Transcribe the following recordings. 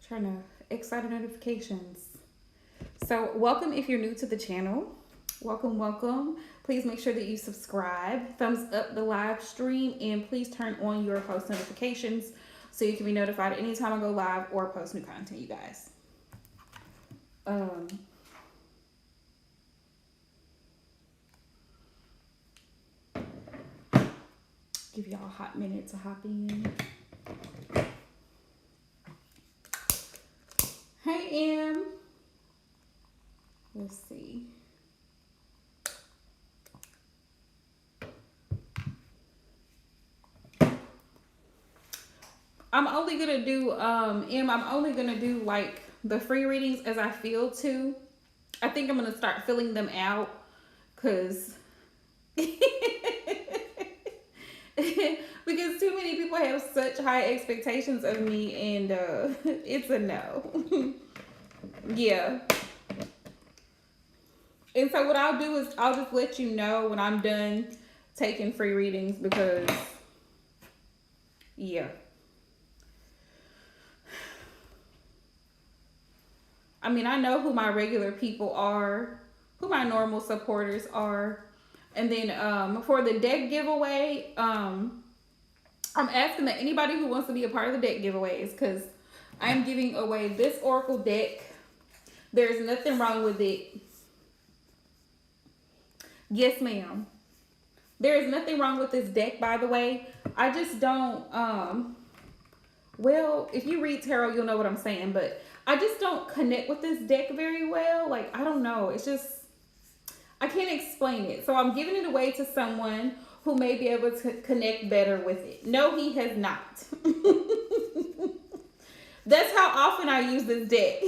Trying to excited notifications. So welcome if you're new to the channel. Welcome. Please make sure that you subscribe, thumbs up the live stream, and please turn on your post notifications so you can be notified anytime I go live or post new content, you guys. Give y'all a hot minute to hop in. Hey, Em. Let's see. I'm only gonna do I'm only gonna do like the free readings as I feel to. I think I'm gonna start filling them out because because too many people have such high expectations of me, and it's a no. Yeah. And so what I'll do is I'll just let you know when I'm done taking free readings because, yeah. I mean, I know who my regular people are, who my normal supporters are. And then for the deck giveaway, I'm asking that anybody who wants to be a part of the deck giveaways, because I'm giving away this Oracle deck. There's nothing wrong with it. Yes, ma'am. There is nothing wrong with this deck, by the way. I just don't, well, if you read tarot, you'll know what I'm saying, but I just don't connect with this deck very well. Like, I don't know. It's just, I can't explain it. So I'm giving it away to someone who may be able to connect better with it. No, he has not. That's how often I use this deck.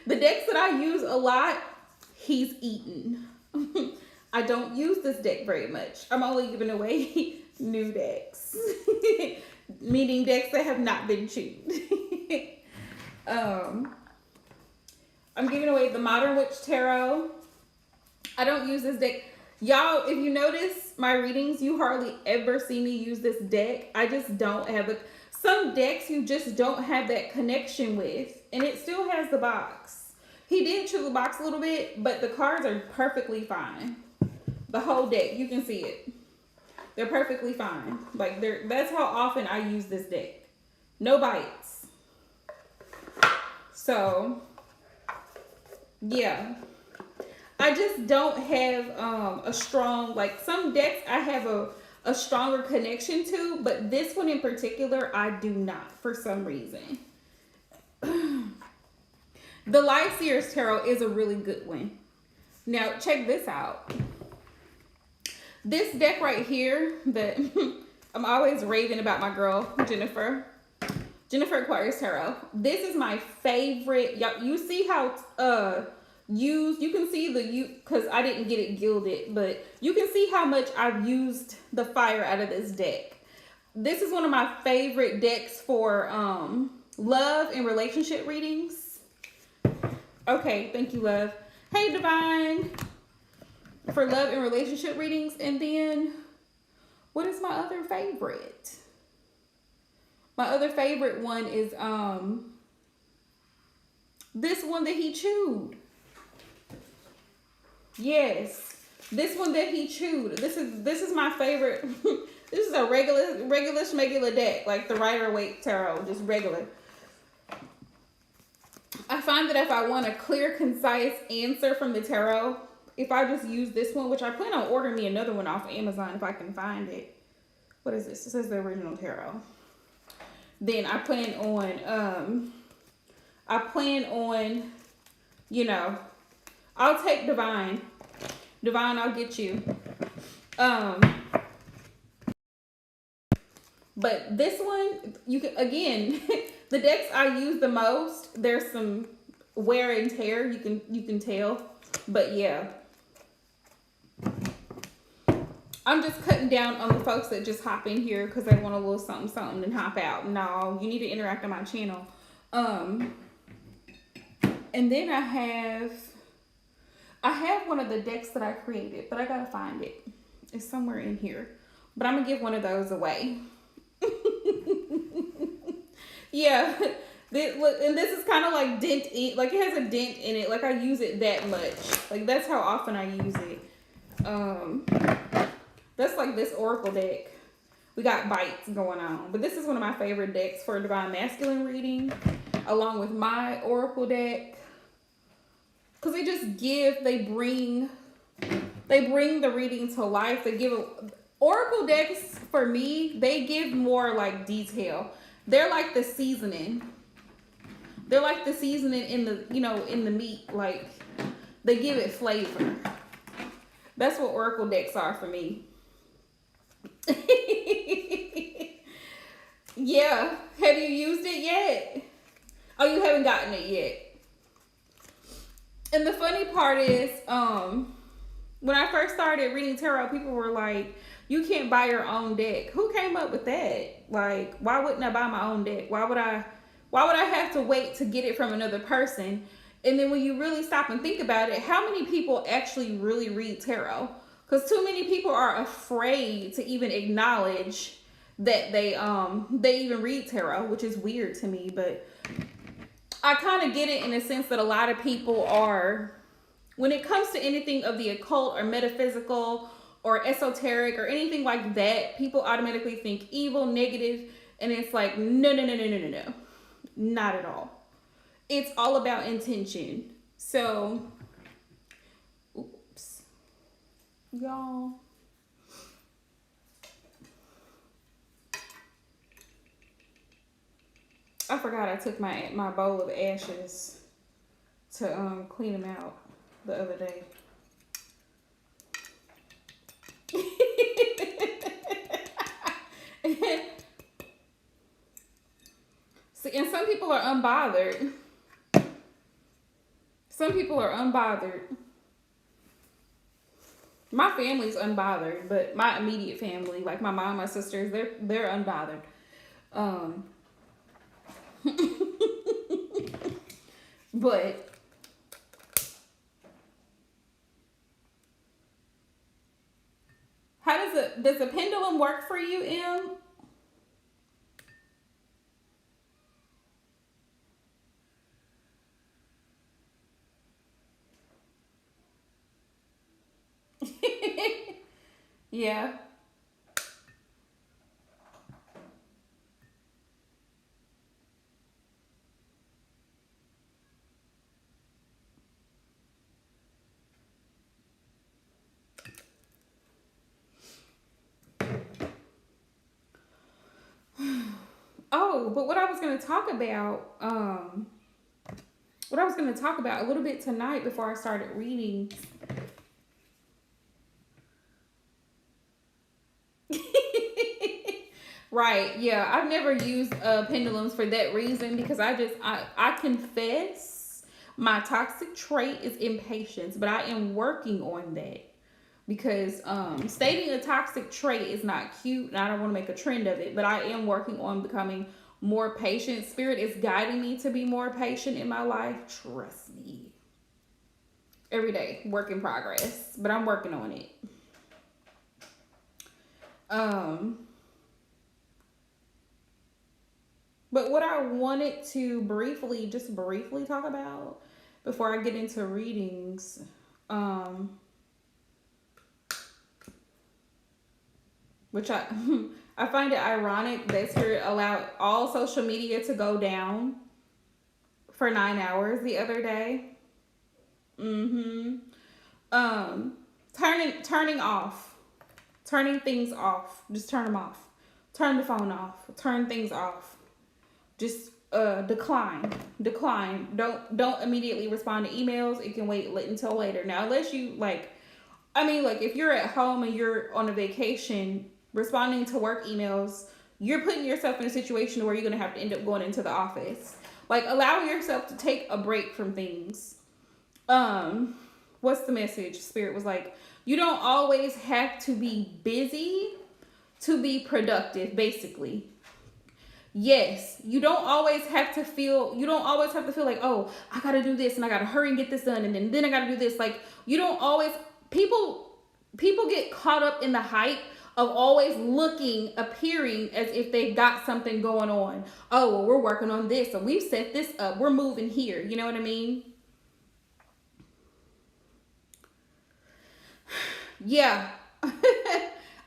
The decks that I use a lot, he's eaten. I don't use this deck very much. I'm only giving away new decks. Meaning decks that have not been chewed. I'm giving away the Modern Witch Tarot. I don't use this deck. Y'all, if you notice my readings, you hardly ever see me use this deck. I just don't have it. Some decks you just don't have that connection with. And it still has the box. He did chew the box a little bit, but the cards are perfectly fine. The whole deck, you can see it. They're perfectly fine. Like, that's how often I use this deck. No bites. So, yeah. I just don't have a strong, like, some decks I have a stronger connection to, but this one in particular, I do not for some reason. The Light Seers Tarot is a really good one. Now, check this out. This deck right here that I'm always raving about my girl, Jennifer Aquarius Tarot. This is my favorite. Y'all, you see how used, you can see because I didn't get it gilded, but you can see how much I've used the fire out of this deck. This is one of my favorite decks for love and relationship readings. Okay, thank you, love. Hey, Divine. For love and relationship readings. And then what is my other favorite? My other favorite one is this one that he chewed. Yes, this one that he chewed. This is my favorite. This is a regular schmegular deck, like the Rider-Waite Tarot, just regular. I find that if I want a clear, concise answer from the tarot, if I just use this one, which I plan on ordering me another one off of Amazon if I can find it. What is this? This is the original tarot. Then I plan on, you know, I'll take Divine. Divine, I'll get you. But this one, you can, again, the decks I use the most, there's some wear and tear, you can tell. But yeah. I'm just cutting down on the folks that just hop in here because they want a little something and hop out. No, you need to interact on my channel. And then I have one of the decks that I created, but I gotta find it. It's somewhere in here. But I'm gonna give one of those away. Yeah, And this is kind of like like it has a dent in it. Like I use it that much. Like that's how often I use it. That's like this Oracle deck. We got bites going on. But this is one of my favorite decks for Divine Masculine reading, along with my Oracle deck. Because they bring the reading to life. They give Oracle decks, for me, they give more like detail. They're like the seasoning. They're like the seasoning in the meat. Like they give it flavor. That's what Oracle decks are for me. Yeah. Have you used it yet? Oh, you haven't gotten it yet. And the funny part is, when I first started reading tarot, people were like, you can't buy your own deck. Who came up with that? Like, why wouldn't I buy my own deck? Why would I have to wait to get it from another person? And then when you really stop and think about it, how many people actually really read tarot? Because too many people are afraid to even acknowledge that they even read tarot, which is weird to me. But I kind of get it in a sense that a lot of people are, when it comes to anything of the occult or metaphysical or esoteric or anything like that, people automatically think evil, negative, and it's like, no. Not at all. It's all about intention. So, oops. Y'all. I forgot I took my bowl of ashes to clean them out the other day. See, and some people are unbothered. Some people are unbothered. My family's unbothered, but my immediate family, like my mom, my sisters, they're unbothered. But how does the pendulum work for you, Em? Yeah. Oh, but what I was going to talk about, a little bit tonight before I started reading. Right, yeah, I've never used pendulums for that reason because I confess my toxic trait is impatience, but I am working on that. Because stating a toxic trait is not cute, and I don't want to make a trend of it, but I am working on becoming more patient. Spirit is guiding me to be more patient in my life. Trust me. Every day, work in progress, but I'm working on it. But what I wanted to briefly talk about before I get into readings, which I find it ironic that Spirit allowed all social media to go down for 9 hours the other day. Turning things off. Just turn them off. Turn the phone off. Turn things off. Just decline. Don't immediately respond to emails. It can wait until later. Now, unless you if you're at home and you're on a vacation, responding to work emails, you're putting yourself in a situation where you're going to have to end up going into the office. Like, allow yourself to take a break from things. What's the message? Spirit was like, you don't always have to be busy to be productive, basically. Yes, you don't always have to feel like, oh, I got to do this and I got to hurry and get this done. And then I got to do this. Like, you don't always, people get caught up in the hype of always appearing as if they've got something going on. Oh, well, we're working on this, or we've set this up, we're moving here. You know what I mean? Yeah. I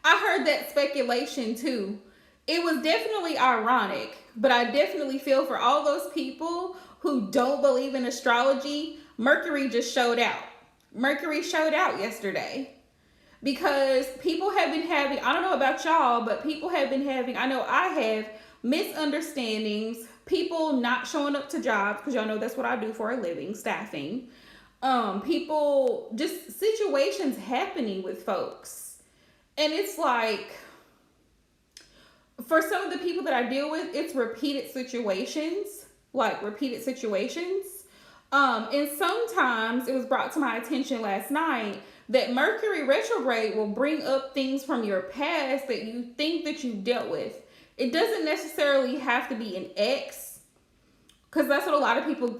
heard that speculation too. It was definitely ironic, but I definitely feel for all those people who don't believe in astrology. Mercury just showed out. Mercury showed out yesterday. Because people have been having, I don't know about y'all, but people have been having, I know I have, misunderstandings, people not showing up to jobs, because y'all know that's what I do for a living, staffing. People, just situations happening with folks. And it's like, for some of the people that I deal with, it's repeated situations, and sometimes it was brought to my attention last night that Mercury retrograde will bring up things from your past that you think that you dealt with. It doesn't necessarily have to be an ex, because that's what a lot of people,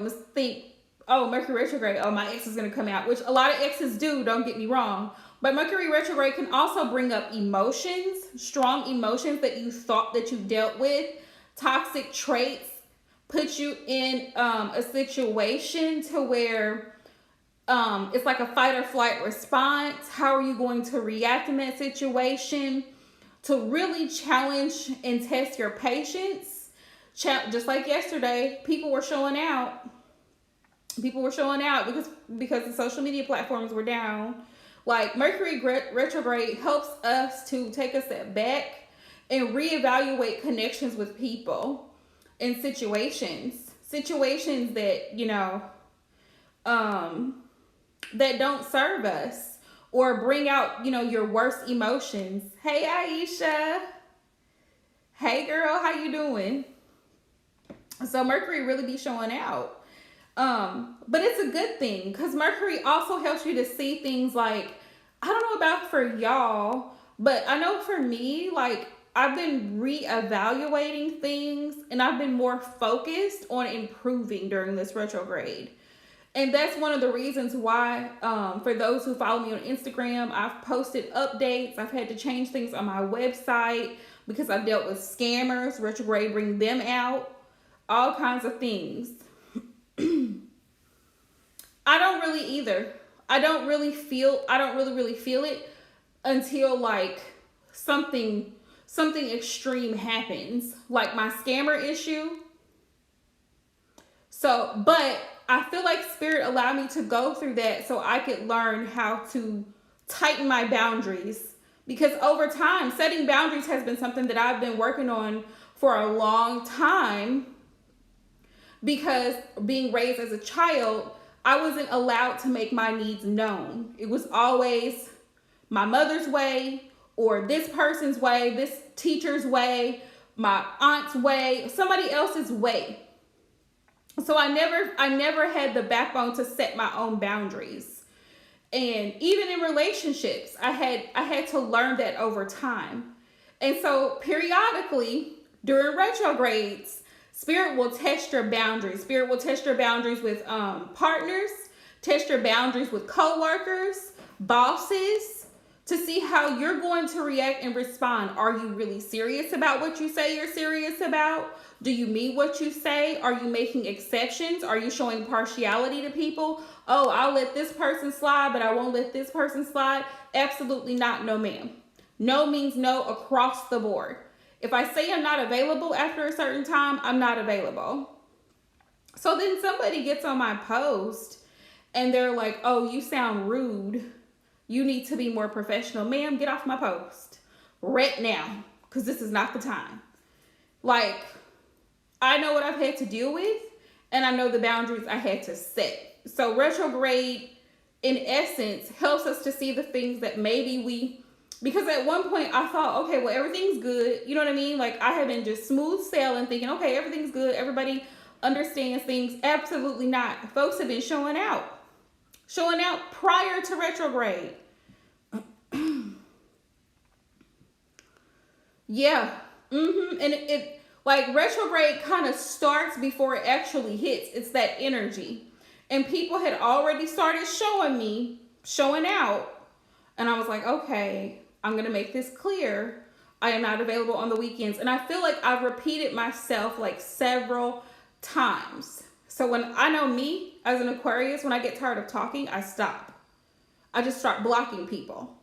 must think, oh, Mercury retrograde, oh, my ex is going to come out, which a lot of exes do, don't get me wrong. But Mercury retrograde can also bring up emotions, strong emotions that you thought that you dealt with, toxic traits, put you in a situation to where it's like a fight or flight response. How are you going to react in that situation? To really challenge and test your patience. Just like yesterday, people were showing out. Because the social media platforms were down. Like, Mercury retrograde helps us to take a step back and reevaluate connections with people and situations that, that don't serve us or bring out, your worst emotions. Hey, Aisha. Hey, girl, how you doing? So Mercury really be showing out. But it's a good thing, because Mercury also helps you to see things like, I don't know about for y'all, but I know for me, like, I've been reevaluating things and I've been more focused on improving during this retrograde. And that's one of the reasons why, for those who follow me on Instagram, I've posted updates. I've had to change things on my website because I've dealt with scammers, retrograde bring them out, all kinds of things. I don't really either. I don't really feel it until like something extreme happens, like my scammer issue. So, but I feel like Spirit allowed me to go through that so I could learn how to tighten my boundaries, because over time, setting boundaries has been something that I've been working on for a long time, because being raised as a child, I wasn't allowed to make my needs known. It was always my mother's way, or this person's way, this teacher's way, my aunt's way, somebody else's way. So I never had the backbone to set my own boundaries. And even in relationships, I had to learn that over time. And so periodically during retrogrades, Spirit will test your boundaries. Spirit will test your boundaries with partners, test your boundaries with coworkers, bosses, to see how you're going to react and respond. Are you really serious about what you say you're serious about? Do you mean what you say? Are you making exceptions? Are you showing partiality to people? Oh, I'll let this person slide, but I won't let this person slide. Absolutely not. No, ma'am. No means no across the board. If I say I'm not available after a certain time, I'm not available. So then somebody gets on my post and they're like, oh, you sound rude. You need to be more professional. Ma'am, get off my post right now, because this is not the time. Like, I know what I've had to deal with, and I know the boundaries I had to set. So retrograde, in essence, helps us to see the things that maybe because at one point I thought, okay, well, everything's good. You know what I mean? Like, I had been just smooth sailing, thinking, okay, everything's good. Everybody understands things. Absolutely not. Folks have been showing out prior to retrograde. Yeah. And it like, retrograde kind of starts before it actually hits. It's that energy. And people had already started showing out. And I was like, okay, I'm going to make this clear. I am not available on the weekends. And I feel like I've repeated myself like several times. So when I know me as an Aquarius, when I get tired of talking, I stop. I just start blocking people.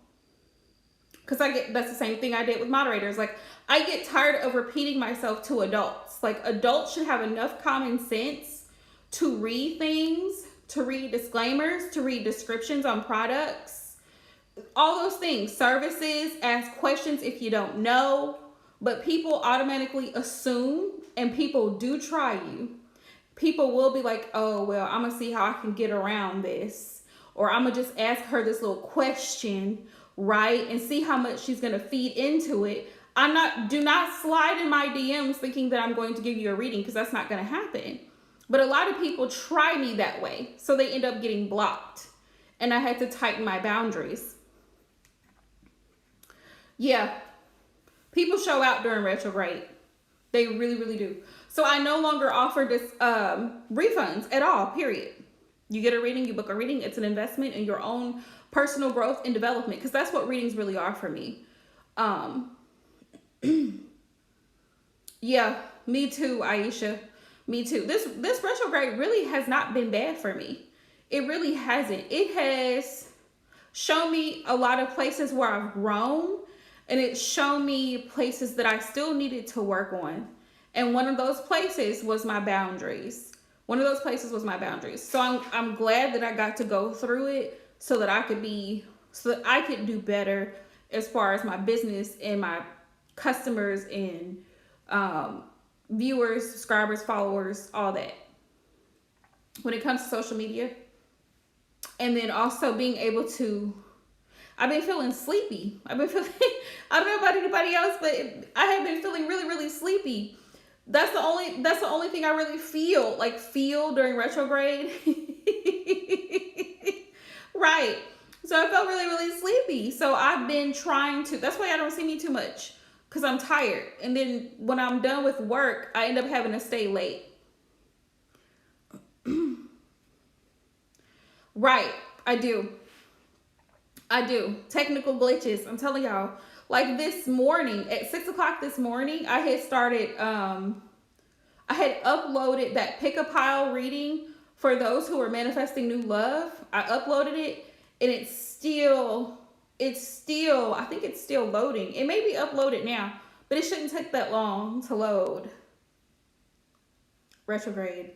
Because that's the same thing I did with moderators. Like, I get tired of repeating myself to adults. Like, adults should have enough common sense to read things, to read disclaimers, to read descriptions on products, all those things, services, ask questions if you don't know. But people automatically assume, and people do try you. People will be like, oh, well, I'm going to see how I can get around this. Or I'm going to just ask her this little question, right? And see how much she's going to feed into it. Do not slide in my DMs thinking that I'm going to give you a reading, because that's not going to happen. But a lot of people try me that way. So they end up getting blocked. And I had to tighten my boundaries. Yeah. People show out during retrograde. They really, really do. So I no longer offer this refunds at all, period. You get a reading, you book a reading. It's an investment in your own personal growth and development, because that's what readings really are for me. Yeah, me too, Aisha. Me too. This retrograde really has not been bad for me. It really hasn't. It has shown me a lot of places where I've grown, and it's shown me places that I still needed to work on. And one of those places was my boundaries. So I'm glad that I got to go through it so that I could do better as far as my business and my customers and viewers, subscribers, followers, all that. When it comes to social media. And then also being able to, I've been feeling sleepy. I don't know about anybody else, but I have been feeling really, really sleepy. That's the only thing I really feel during retrograde. Right. So I felt really, really sleepy. So I've been that's why I don't see me too much, because I'm tired. And then when I'm done with work, I end up having to stay late. Right. I do. Technical glitches. I'm telling y'all. Like this morning, at 6 o'clock this morning, I had uploaded that Pick a Pile reading for those who are manifesting new love. I uploaded it, and I think it's still loading. It may be uploaded now, but it shouldn't take that long to load. Retrograde.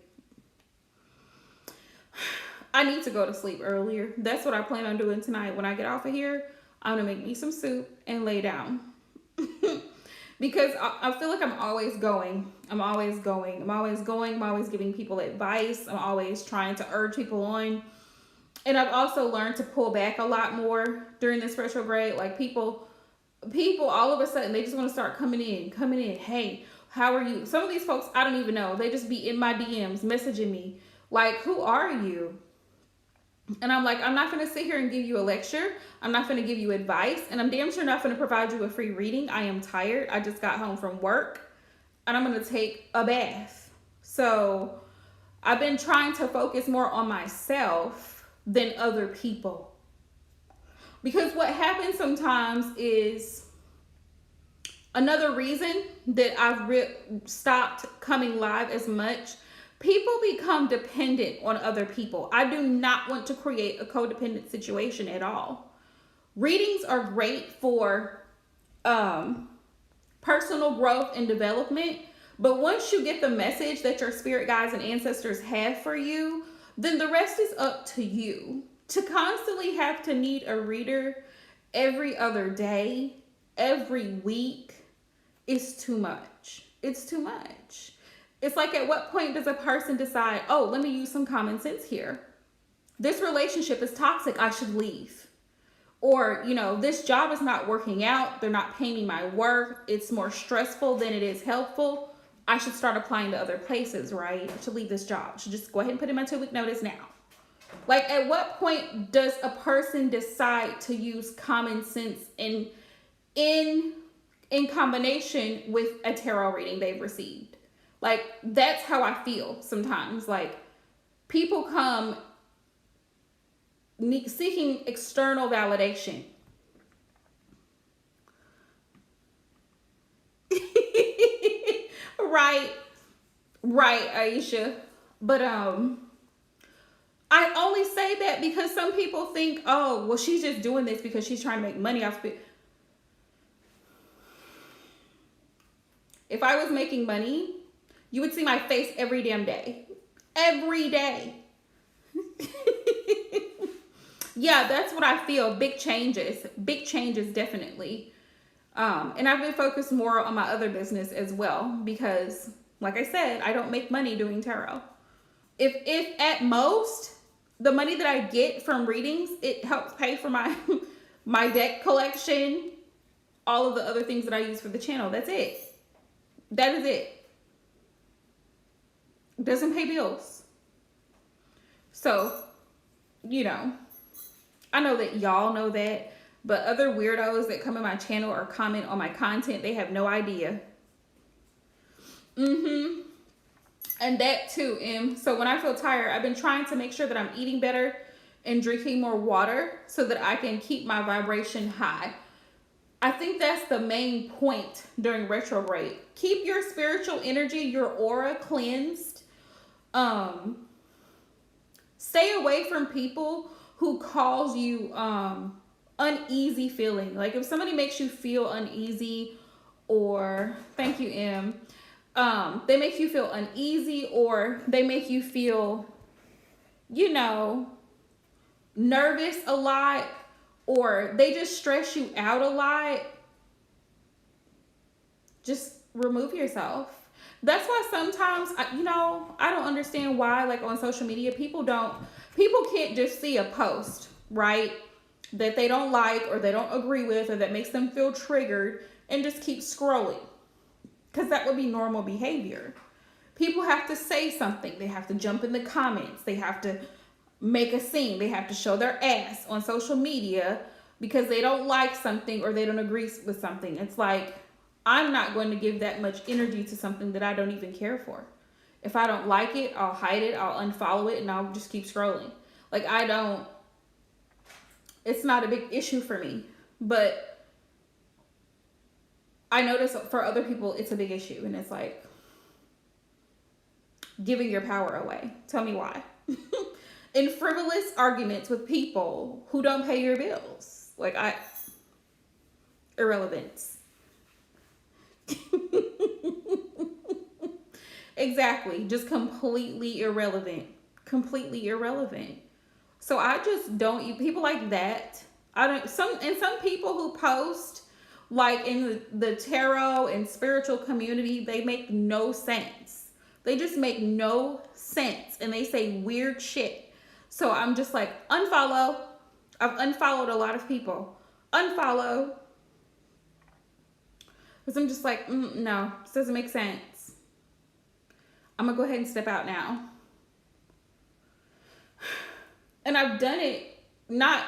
I need to go to sleep earlier. That's what I plan on doing tonight. When I get off of here, I'm going to make me some soup and lay down. Because I feel like I'm always going. I'm always giving people advice. I'm always trying to urge people on. And I've also learned to pull back a lot more during this retrograde. Like people all of a sudden, they just want to start coming in. Hey, how are you? Some of these folks, I don't even know. They just be in my DMs messaging me. Like, who are you? And I'm like, I'm not going to sit here and give you a lecture. I'm not going to give you advice. And I'm damn sure not going to provide you a free reading. I am tired. I just got home from work. And I'm going to take a bath. So I've been trying to focus more on myself than other people. Because what happens sometimes is, another reason that I've stopped coming live as much, people become dependent on other people. I do not want to create a codependent situation at all. Readings are great for personal growth and development. But once you get the message that your spirit guides and ancestors have for you, then the rest is up to you. To constantly have to need a reader every other day, every week, is too much. It's too much. It's like, at what point does a person decide, oh, let me use some common sense here. This relationship is toxic. I should leave. Or, this job is not working out. They're not paying me my worth. It's more stressful than it is helpful. I should start applying to other places, right? I should leave this job. I should just go ahead and put in my 2-week notice now. Like, at what point does a person decide to use common sense in combination with a tarot reading they've received? Like, that's how I feel sometimes. Like, people come seeking external validation. Right. Right, Aisha. But I only say that because some people think, oh, well, she's just doing this because she's trying to make money off it. If I was making money, you would see my face every damn day. Every day. Yeah, that's what I feel. Big changes. Big changes, definitely. And I've been focused more on my other business as well because, like I said, I don't make money doing tarot. If at most the money that I get from readings, it helps pay for my my deck collection, all of the other things that I use for the channel. That's it. That is it. Doesn't pay bills. So, you know, I know that y'all know that, but other weirdos that come in my channel or comment on my content, they have no idea. And that too, Em. So when I feel tired, I've been trying to make sure that I'm eating better and drinking more water so that I can keep my vibration high. I think that's the main point during retrograde. Keep your spiritual energy, your aura cleansed. Stay away from people who cause you uneasy feeling. Like if somebody makes you feel uneasy, or thank you, Em. They make you feel uneasy, or they make you feel, you know, nervous a lot, or they just stress you out a lot, just remove yourself. That's why sometimes, I don't understand why, like on social media, people can't just see a post, right, that they don't like or they don't agree with or that makes them feel triggered and just keep scrolling. Because that would be normal behavior. People have to say something. They have to jump in the comments. They have to make a scene. They have to show their ass on social media because they don't like something or they don't agree with something. It's like, I'm not going to give that much energy to something that I don't even care for. If I don't like it, I'll hide it, I'll unfollow it, and I'll just keep scrolling. Like, it's not a big issue for me. But I notice for other people, it's a big issue. And it's like, giving your power away. Tell me why. In frivolous arguments with people who don't pay your bills. Like, irrelevance. Exactly. Just completely irrelevant. Completely irrelevant. So I just don't, people like that. Some people who post like in the tarot and spiritual community, they make no sense. They just make no sense and they say weird shit. So I'm just like, unfollow. I've unfollowed a lot of people. Unfollow. Because I'm just like, no, this doesn't make sense. I'm going to go ahead and step out now. And I've done it not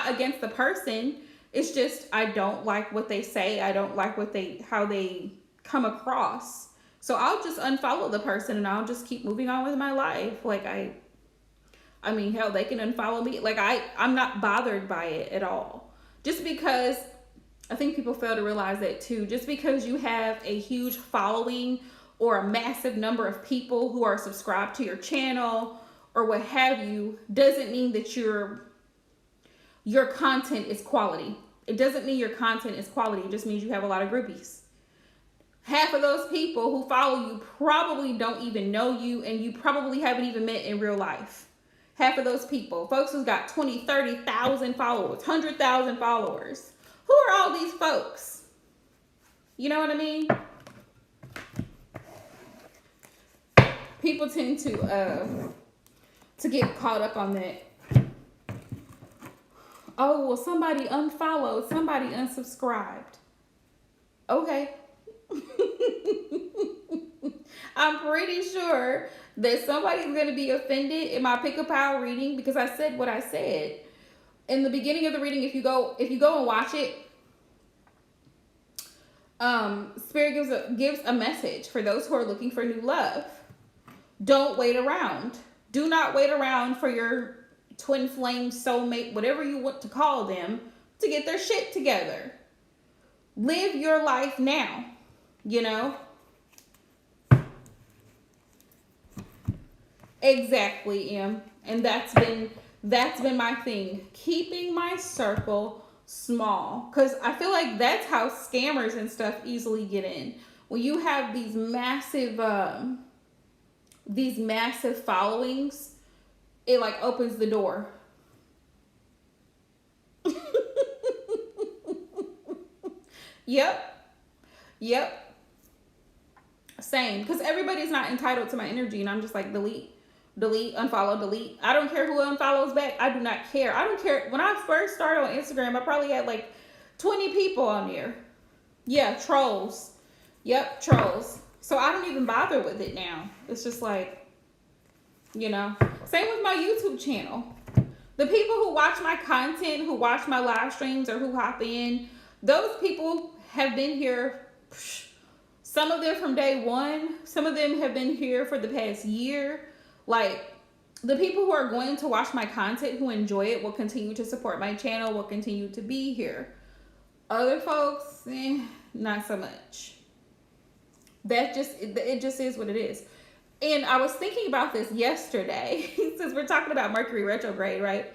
against the person. It's just I don't like what they say. I don't like how they come across. So I'll just unfollow the person and I'll just keep moving on with my life. Like I mean, hell, they can unfollow me. Like I'm not bothered by it at all. Just because I think people fail to realize that too. Just because you have a huge following or a massive number of people who are subscribed to your channel or what have you, doesn't mean that your content is quality. It doesn't mean your content is quality. It just means you have a lot of groupies. Half of those people who follow you probably don't even know you, and you probably haven't even met in real life. Half of those people, folks who's got 20, 30,000 followers, 100,000 followers. Who are all these folks? You know what I mean? People tend to get caught up on that. Oh, well, somebody unfollowed, somebody unsubscribed. Okay. I'm pretty sure that somebody's going to be offended in my Pick a Pile reading because I said what I said. In the beginning of the reading, if you go and watch it, Spirit gives a message for those who are looking for new love. Don't wait around. Do not wait around for your twin flame, soulmate, whatever you want to call them, to get their shit together. Live your life now, you know? Exactly, Em. And that's been my thing. Keeping my circle small. Cause I feel like that's how scammers and stuff easily get in. When you have these massive followings, it like opens the door. Yep. Yep. Same, because everybody's not entitled to my energy, and I'm just like delete, delete, unfollow, delete. I don't care who unfollows back. I do not care. I don't care. When I first started on Instagram, I probably had like 20 people on there. Yeah, trolls. Yep, trolls. So I don't even bother with it now. It's just like, same with my YouTube channel. The people who watch my content, who watch my live streams, or who hop in, those people have been here. Some of them from day one. Some of them have been here for the past year. Like, the people who are going to watch my content, who enjoy it, will continue to support my channel, will continue to be here. Other folks, not so much. It just is what it is. And I was thinking about this yesterday, since we're talking about Mercury retrograde, right?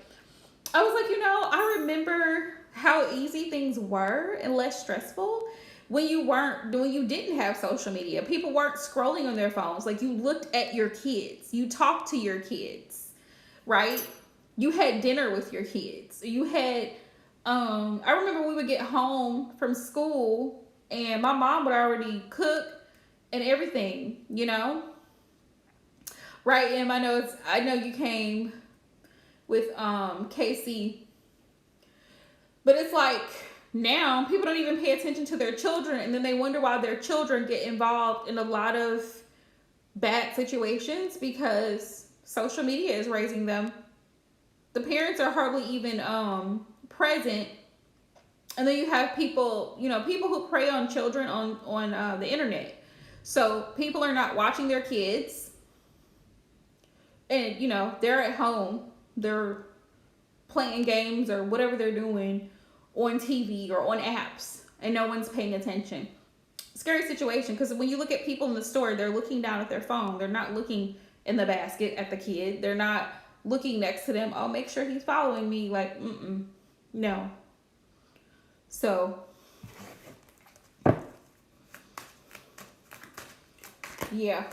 I was like, I remember how easy things were and less stressful when you didn't have social media. People weren't scrolling on their phones. Like, you looked at your kids, you talked to your kids, right? You had dinner with your kids. You had, I remember we would get home from school and my mom would already cook and everything, Right, Em, I know you came with Casey, but it's like now people don't even pay attention to their children, and then they wonder why their children get involved in a lot of bad situations because social media is raising them. The parents are hardly even present, and then you have people who prey on children on the internet. So people are not watching their kids. And, they're at home, they're playing games or whatever they're doing on TV or on apps, and no one's paying attention. Scary situation, because when you look at people in the store, they're looking down at their phone. They're not looking in the basket at the kid. They're not looking next to them. Oh, make sure he's following me. Like, no. So, yeah.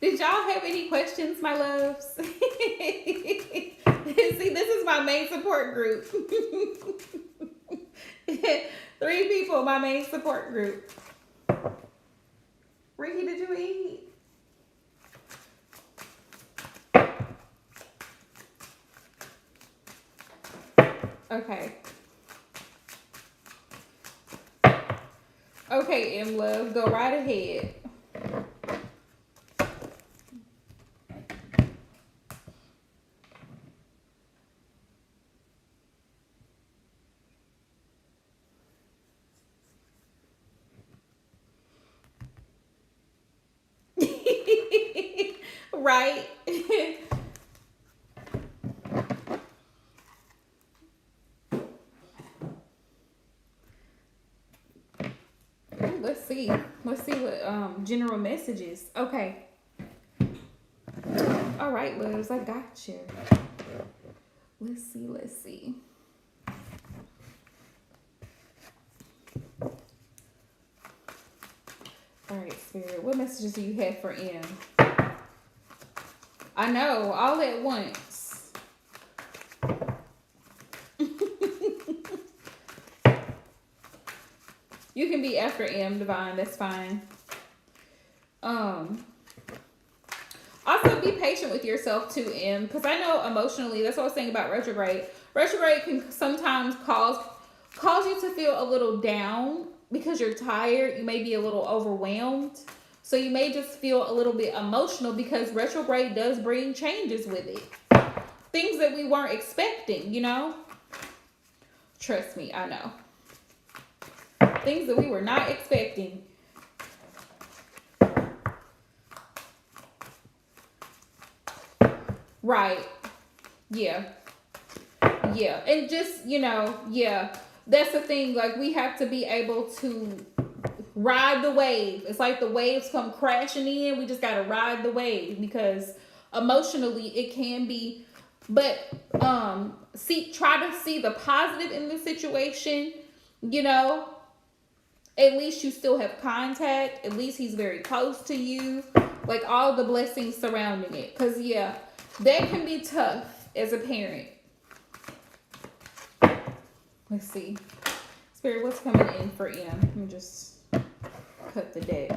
Did y'all have any questions, my loves? See, this is my main support group. 3 people, my main support group. Ricky, did you eat? Okay. Okay, M Love, go right ahead. Right? Let's see. Let's see what general messages. Okay. All right, loves, I got you. Let's see. All right, Spirit. What messages do you have for M? I know, all at once. You can be after M, Divine. That's fine. Also, be patient with yourself too, M, because I know emotionally, that's what I was saying about retrograde. Retrograde can sometimes cause you to feel a little down because you're tired. You may be a little overwhelmed. So you may just feel a little bit emotional because retrograde does bring changes with it. Things that we weren't expecting, Trust me, I know. Things that we were not expecting. Right. Yeah. Yeah. And just, yeah. That's the thing. Like, we have to be able to ride the wave. It's like the waves come crashing in. We just got to ride the wave because emotionally it can be, but try to see the positive in the situation, you know. At least you still have contact. At least he's very close to you. Like all the blessings surrounding it. Because, yeah, that can be tough as a parent. Let's see. Spirit, what's coming in for M? Let me just cut the deck.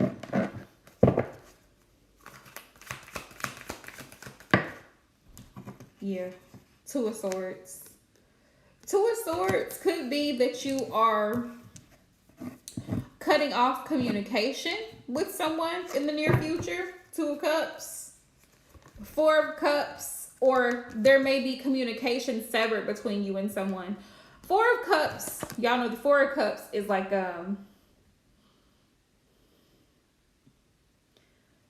Yeah. Two of Swords. Two of Swords could be that you are cutting off communication with someone in the near future. Two of Cups. Four of Cups. Or there may be communication severed between you and someone. Four of Cups. Y'all know the Four of Cups is like,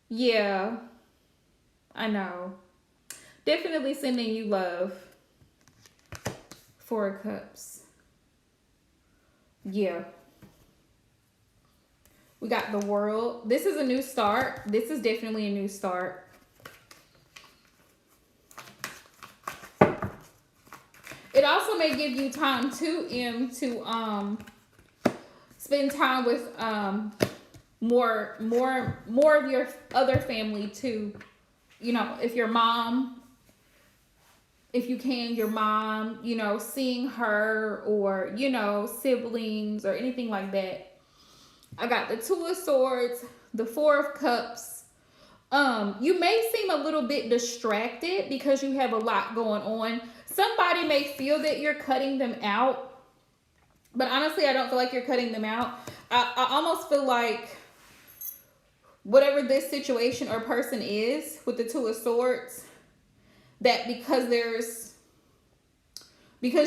yeah, I know. Definitely sending you love. Four of Cups. Yeah. We got the World. This is a new start. This is definitely a new start. It also may give you time too, M, to spend time with more of your other family too. You know, if your mom, if you can, your mom, you know, seeing her, or, you know, siblings or anything like that. I got the Two of Swords, the Four of Cups. You may seem a little bit distracted because you have a lot going on. Somebody may feel that you're cutting them out, but honestly, I don't feel like you're cutting them out. I almost feel like whatever this situation or person is with the Two of Swords, that because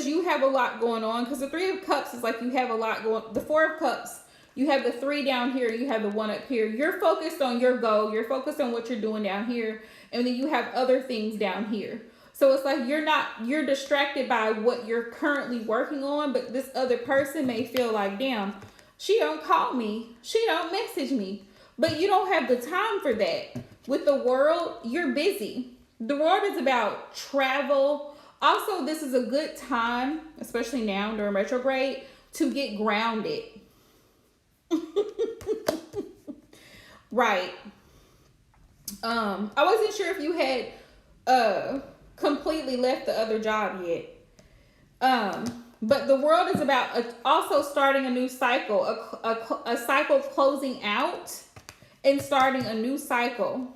you have a lot going on, because the Three of Cups is like you have a lot going, the Four of Cups, you have the 3 down here, you have the 1 up here. You're focused on your goal, you're focused on what you're doing down here, and then you have other things down here. So it's like you're distracted by what you're currently working on, but this other person may feel like, damn, she don't call me, she don't message me. But you don't have the time for that. With the World, you're busy. The World is about travel. Also, this is a good time, especially now during retrograde, to get grounded. Right. I wasn't sure if you had completely left the other job yet. But the World is about also starting a new cycle, a cycle closing out and starting a new cycle.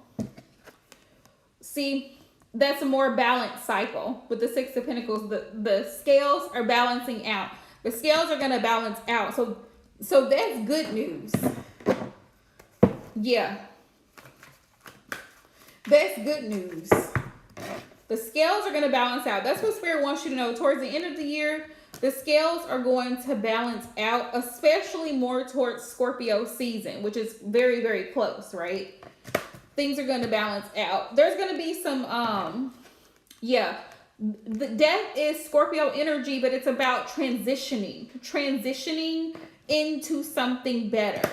See, that's a more balanced cycle with the Six of Pentacles. The scales are balancing out. The scales are going to balance out. So that's good news. Yeah. That's good news. The scales are going to balance out. That's what Spirit wants you to know. Towards the end of the year, the scales are going to balance out, especially more towards Scorpio season, which is very, very close, right? Things are going to balance out. There's going to be some, the death is Scorpio energy, but it's about transitioning into something better.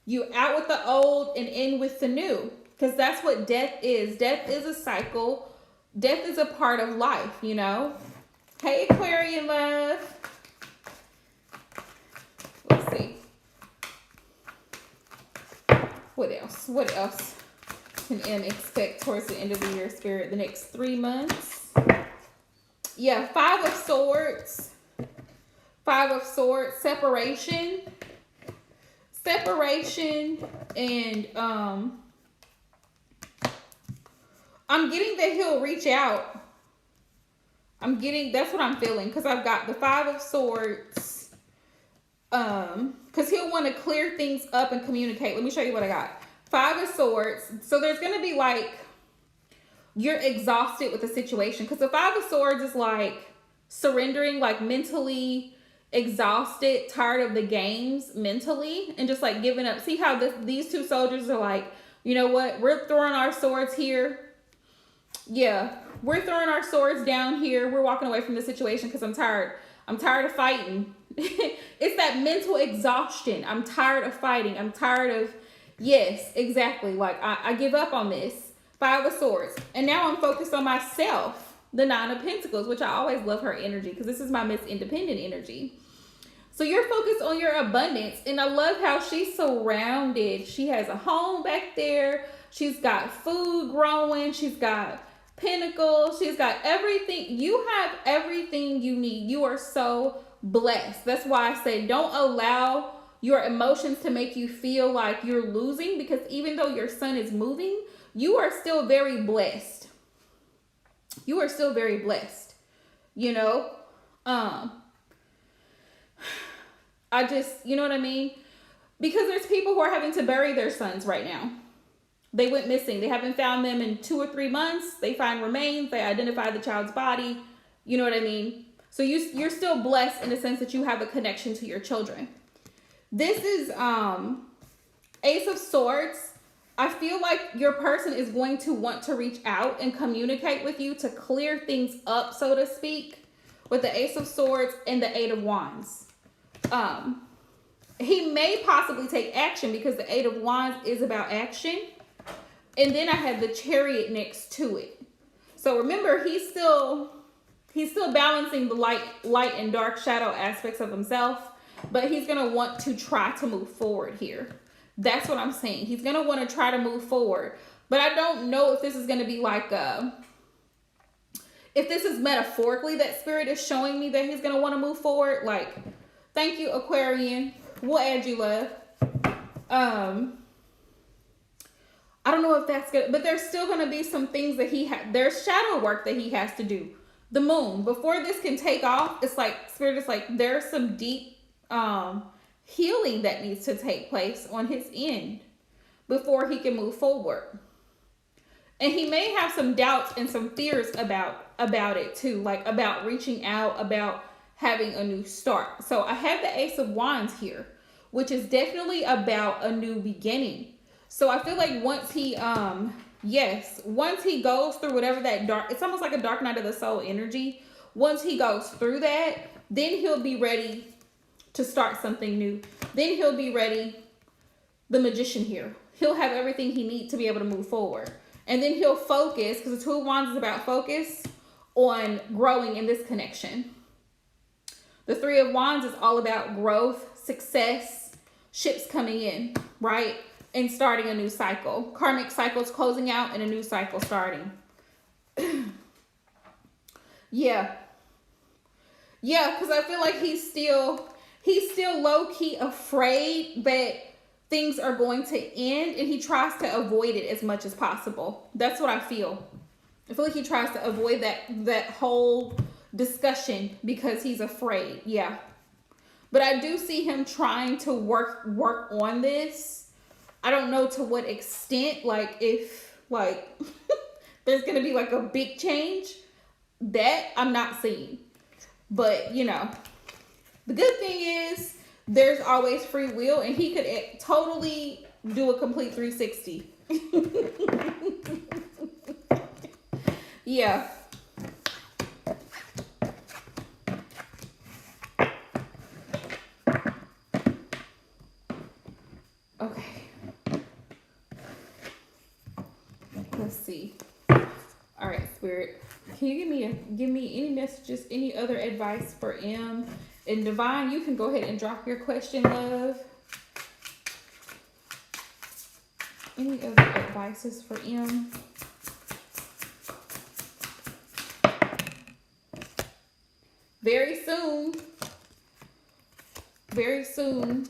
You out with the old and in with the new, because that's what death is. Death is a cycle. Death is a part of life, you know. Hey, Aquarian love. Let's see. What else? What else can M expect towards the end of the year, Spirit? The next 3 months. Yeah, Five of Swords. Five of Swords. Separation. And I'm getting that he'll reach out. That's what I'm feeling, because I've got the Five of Swords. Because he'll want to clear things up and communicate. Let me show you what I got. Five of Swords. So there's going to be like, you're exhausted with the situation. Because the Five of Swords is like surrendering, like mentally exhausted, tired of the games mentally, and just like giving up. See how these two soldiers are like, you know what? We're throwing our swords here. Yeah, we're throwing our swords down here. We're walking away from the situation because I'm tired. I'm tired of fighting. It's that mental exhaustion. I'm tired of fighting. I'm tired of, yes, exactly. Like I give up on this. Five of Swords. And now I'm focused on myself. The Nine of Pentacles, which I always love her energy because this is my Miss Independent energy. So you're focused on your abundance. And I love how she's surrounded. She has a home back there. She's got food growing. She's got pentacles. She's got everything. You have everything you need. You are so blessed. That's why I say don't allow your emotions to make you feel like you're losing, because even though your sun is moving, you are still very blessed. You are still very blessed. You know? I just, you know what I mean? Because there's people who are having to bury their sons right now. They went missing. They haven't found them in 2 or 3 months. They find remains. They identify the child's body. You know what I mean? So you're still blessed in the sense that you have a connection to your children. This is Ace of Swords. I feel like your person is going to want to reach out and communicate with you to clear things up, so to speak, with the Ace of Swords and the Eight of Wands. He may possibly take action because the Eight of Wands is about action. And then I have the Chariot next to it. So remember, he's still balancing the light and dark shadow aspects of himself, but he's going to want to try to move forward here. That's what I'm saying. He's going to want to try to move forward, but I don't know if this is going to be like if this is metaphorically that Spirit is showing me that he's going to want to move forward. Like, thank you, Aquarian. We'll add you, love. I don't know if that's good, but there's still going to be some things that there's shadow work that he has to do. The moon, before this can take off, it's like, Spirit is like, there's some deep healing that needs to take place on his end before he can move forward. And he may have some doubts and some fears about it too, like about reaching out, about having a new start. So I have the Ace of Wands here, which is definitely about a new beginning. So I feel like once he once he goes through whatever that dark, it's almost like a dark night of the soul energy. Once he goes through that, then he'll be ready to start something new. Then he'll be ready, the Magician here. He'll have everything he needs to be able to move forward. And then he'll focus, because the Two of Wands is about focus, on growing in this connection. The Three of Wands is all about growth, success, ships coming in, right? And starting a new cycle. Karmic cycles closing out and a new cycle starting. Yeah, because I feel like he's still low-key afraid that things are going to end, and he tries to avoid it as much as possible. That's what I feel. I feel like he tries to avoid that whole discussion because he's afraid. Yeah. But I do see him trying to work on this. I don't know to what extent, like if like there's going to be like a big change. That I'm not seeing. But, you know, the good thing is there's always free will, and he could totally do a complete 360. Yeah. Okay. Let's see. All right, Spirit. Can you give me any messages, any other advice for M? And Divine, you can go ahead and drop your question, love. Any other advices for M? Very soon. Very soon.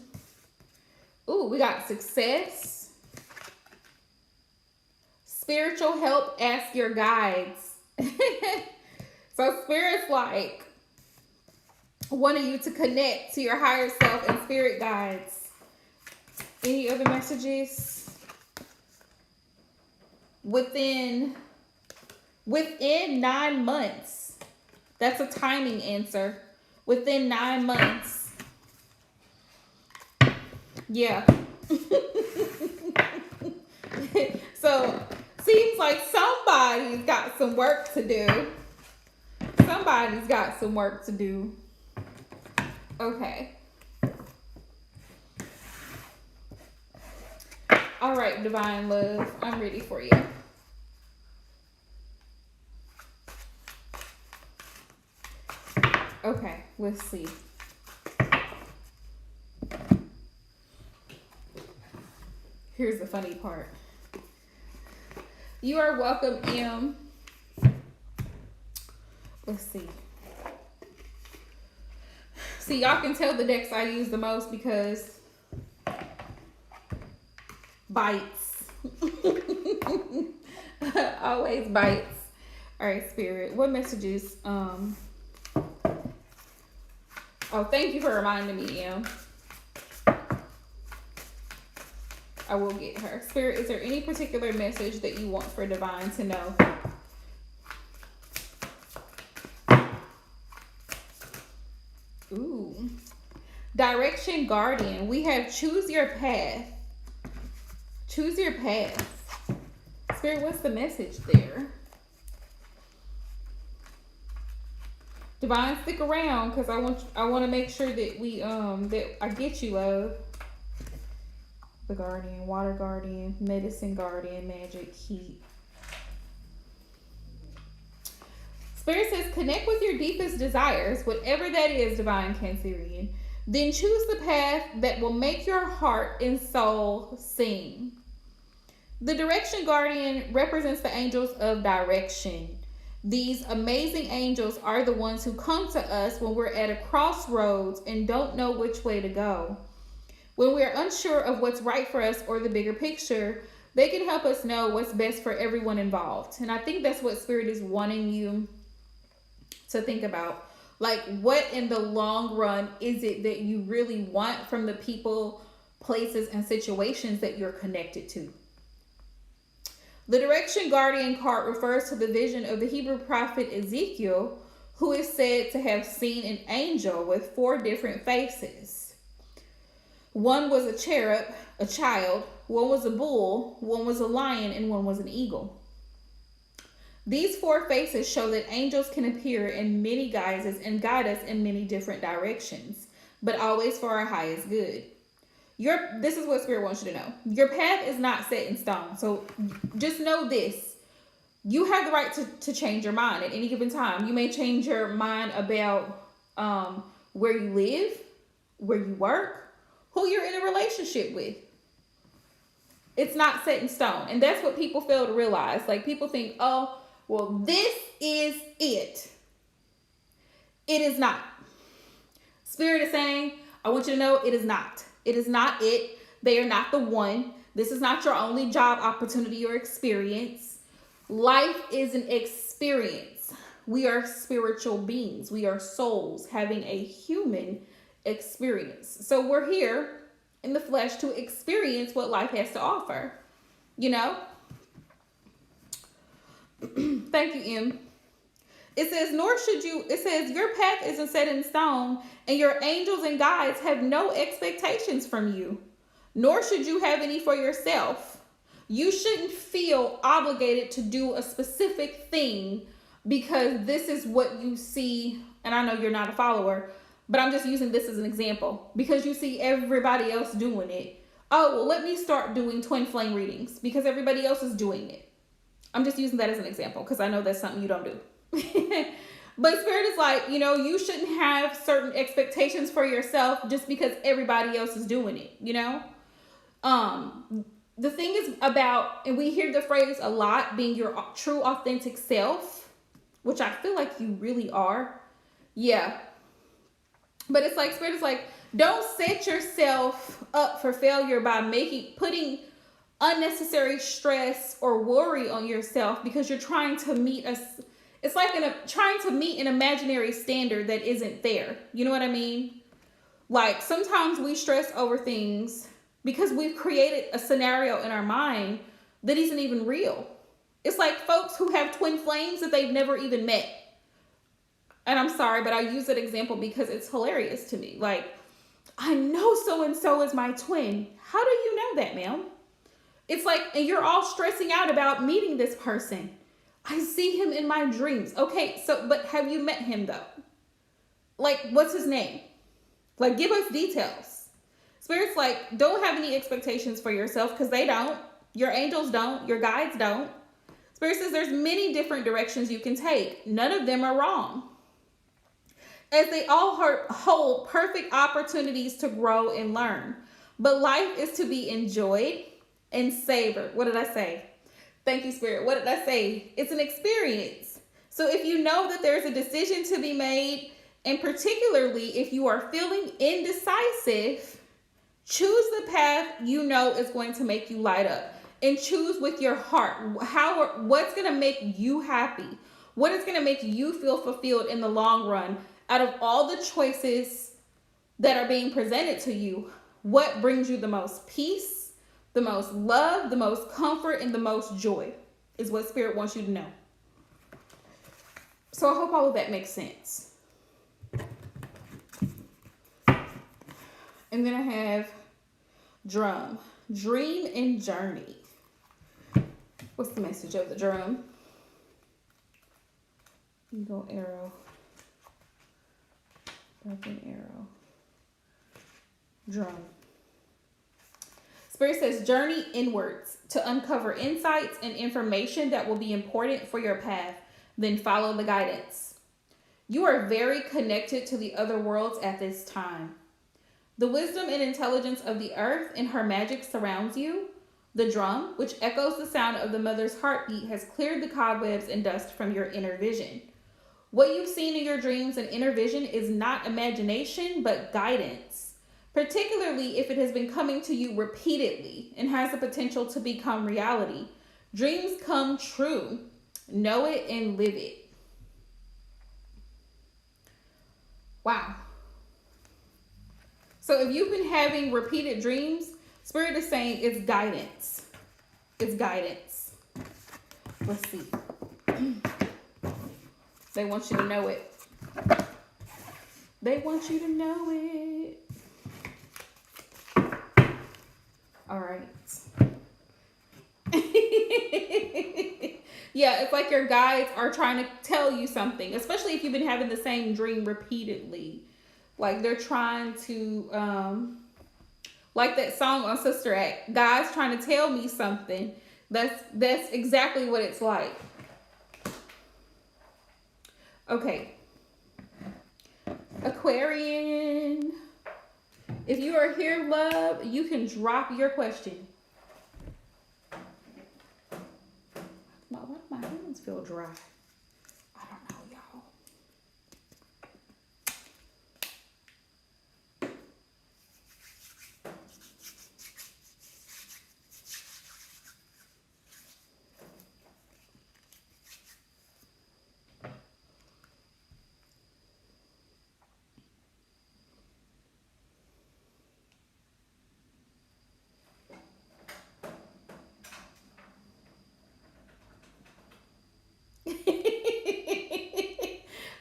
Ooh, we got success. Spiritual help, ask your guides. So Spirit's like wanting you to connect to your higher self and spirit guides. Any other messages? Within 9 months. That's a timing answer. Within 9 months. Yeah. So seems like somebody's got some work to do. Somebody's got some work to do. Okay. All right, Divine Love. I'm ready for you. Okay, let's see. Here's the funny part. You are welcome, M. Let's see. See, y'all can tell the decks I use the most because bites. Always bites. All right, Spirit. What messages? Oh, thank you for reminding me, M. I will get her. Spirit, is there any particular message that you want for Divine to know? Ooh. Direction Guardian. We have choose your path. Choose your path. Spirit, what's the message there? Divine, stick around because I want to make sure that we that I get you, love. The Guardian, Water Guardian, Medicine Guardian, Magic, Heat. Spirit says connect with your deepest desires, whatever that is, Divine Cancerian. Then choose the path that will make your heart and soul sing. The Direction Guardian represents the angels of direction. These amazing angels are the ones who come to us when we're at a crossroads and don't know which way to go. When we're unsure of what's right for us or the bigger picture, they can help us know what's best for everyone involved. And I think that's what Spirit is wanting you to think about. Like, what in the long run is it that you really want from the people, places, and situations that you're connected to? The Direction Guardian card refers to the vision of the Hebrew prophet Ezekiel, who is said to have seen an angel with 4 different faces. One was a cherub, a child, one was a bull, one was a lion, and one was an eagle. These 4 faces show that angels can appear in many guises and guide us in many different directions, but always for our highest good. This is what Spirit wants you to know. Your path is not set in stone. So just know this. You have the right to change your mind at any given time. You may change your mind about where you live, where you work, who you're in a relationship with. It's not set in stone. And that's what people fail to realize. Like, people think, oh, well, this is it. It is not. Spirit is saying, I want you to know it is not. It is not it. They are not the one. This is not your only job opportunity or experience. Life is an experience. We are spiritual beings. We are souls having a human experience. So we're here in the flesh to experience what life has to offer. You know? Thank you, M. It says, your path isn't set in stone, and your angels and guides have no expectations from you, nor should you have any for yourself. You shouldn't feel obligated to do a specific thing because this is what you see. And I know you're not a follower, but I'm just using this as an example because you see everybody else doing it. Oh, well, let me start doing twin flame readings because everybody else is doing it. I'm just using that as an example because I know that's something you don't do. But Spirit is like, you shouldn't have certain expectations for yourself just because everybody else is doing it, The thing is about, and we hear the phrase a lot, being your true authentic self, which I feel like you really are. Yeah. But it's like, Spirit is like, don't set yourself up for failure by putting unnecessary stress or worry on yourself because you're trying to meet it's like trying to meet an imaginary standard that isn't there. You know what I mean? Like, sometimes we stress over things because we've created a scenario in our mind that isn't even real. It's like folks who have twin flames that they've never even met. And I'm sorry, but I use that example because it's hilarious to me. Like, I know so-and-so is my twin. How do you know that, ma'am? It's like, and you're all stressing out about meeting this person. I see him in my dreams. Okay, but have you met him though? Like, what's his name? Like, give us details. Spirit's like, don't have any expectations for yourself because they don't. Your angels don't. Your guides don't. Spirit says there's many different directions you can take. None of them are wrong. as they all hold perfect opportunities to grow and learn. But life is to be enjoyed and savored. What did I say? Thank you, Spirit. What did I say? It's an experience. So if you know that there's a decision to be made, and particularly if you are feeling indecisive, choose the path you know is going to make you light up. And choose with your heart. What's going to make you happy? What is going to make you feel fulfilled in the long run? Out of all the choices that are being presented to you, what brings you the most peace, the most love, the most comfort, and the most joy is what Spirit wants you to know. So I hope all of that makes sense. And then I have drum, dream and journey. What's the message of the drum? Eagle, arrow, broken arrow, drum. Spirit says journey inwards to uncover insights and information that will be important for your path. Then follow the guidance. You are very connected to the other worlds at this time. The wisdom and intelligence of the earth and her magic surrounds you. The drum, which echoes the sound of the mother's heartbeat, has cleared the cobwebs and dust from your inner vision. What you've seen in your dreams and inner vision is not imagination, but guidance, particularly if it has been coming to you repeatedly and has the potential to become reality. Dreams come true. Know it and live it. Wow. So if you've been having repeated dreams, Spirit is saying it's guidance. It's guidance. Let's see. They want you to know it. They want you to know it. All right. Yeah, it's like your guides are trying to tell you something, especially if you've been having the same dream repeatedly. Like they're trying to, like that song on Sister Act, God's trying to tell me something. That's exactly what it's like. Okay. Aquarian. If you are here, love, you can drop your question. Why do my hands feel dry? I don't know, y'all.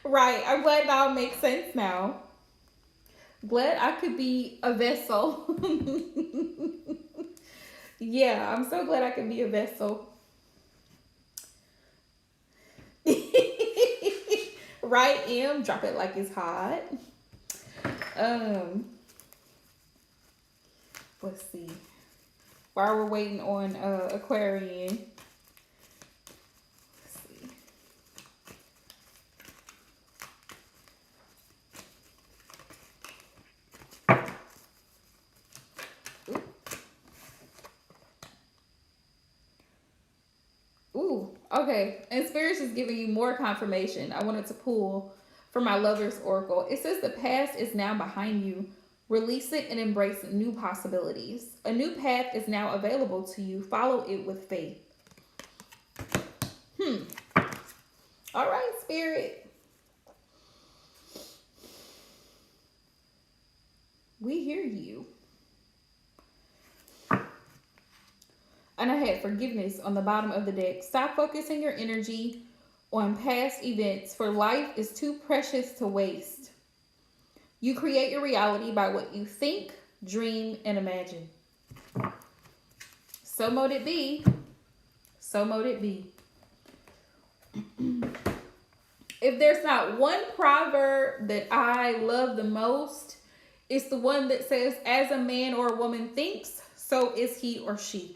Right. I'm glad it all makes sense now. Glad I could be a vessel. Yeah, I'm so glad I could be a vessel. Right, M? Drop it like it's hot. Let's see. While we're waiting on Aquarian. Ooh, okay. And Spirit's just giving you more confirmation. I wanted to pull for my Lover's Oracle. It says the past is now behind you. Release it and embrace new possibilities. A new path is now available to you. Follow it with faith. All right, Spirit. We hear you. And I had forgiveness on the bottom of the deck. Stop focusing your energy on past events, for life is too precious to waste. You create your reality by what you think, dream, and imagine. So mote it be. So mote it be. If there's not one proverb that I love the most, it's the one that says, as a man or a woman thinks, so is he or she.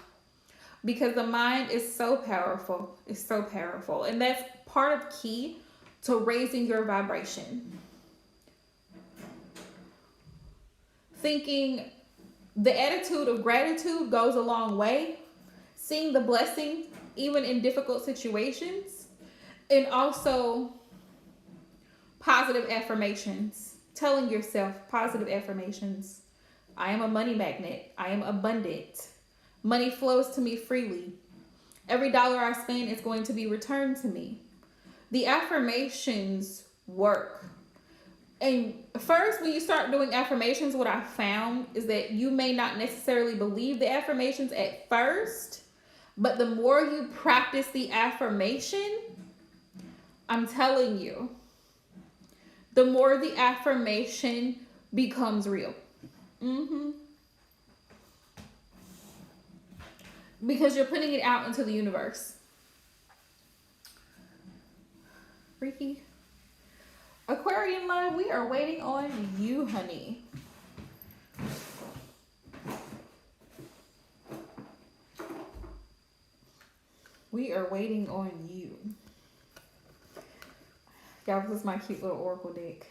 Because the mind is so powerful. It's so powerful. And that's part of key to raising your vibration. thinking the attitude of gratitude goes a long way. Seeing the blessing even in difficult situations. And also positive affirmations. Telling yourself positive affirmations. I am a money magnet. I am abundant. Money flows to me freely. Every dollar I spend is going to be returned to me. The affirmations work. And first, when you start doing affirmations, what I found is that you may not necessarily believe the affirmations at first, but the more you practice the affirmation, I'm telling you, the more the affirmation becomes real. Because you're putting it out into the universe. Freaky. Aquarian love, we are waiting on you, honey. We are waiting on you. Y'all, this is my cute little oracle deck.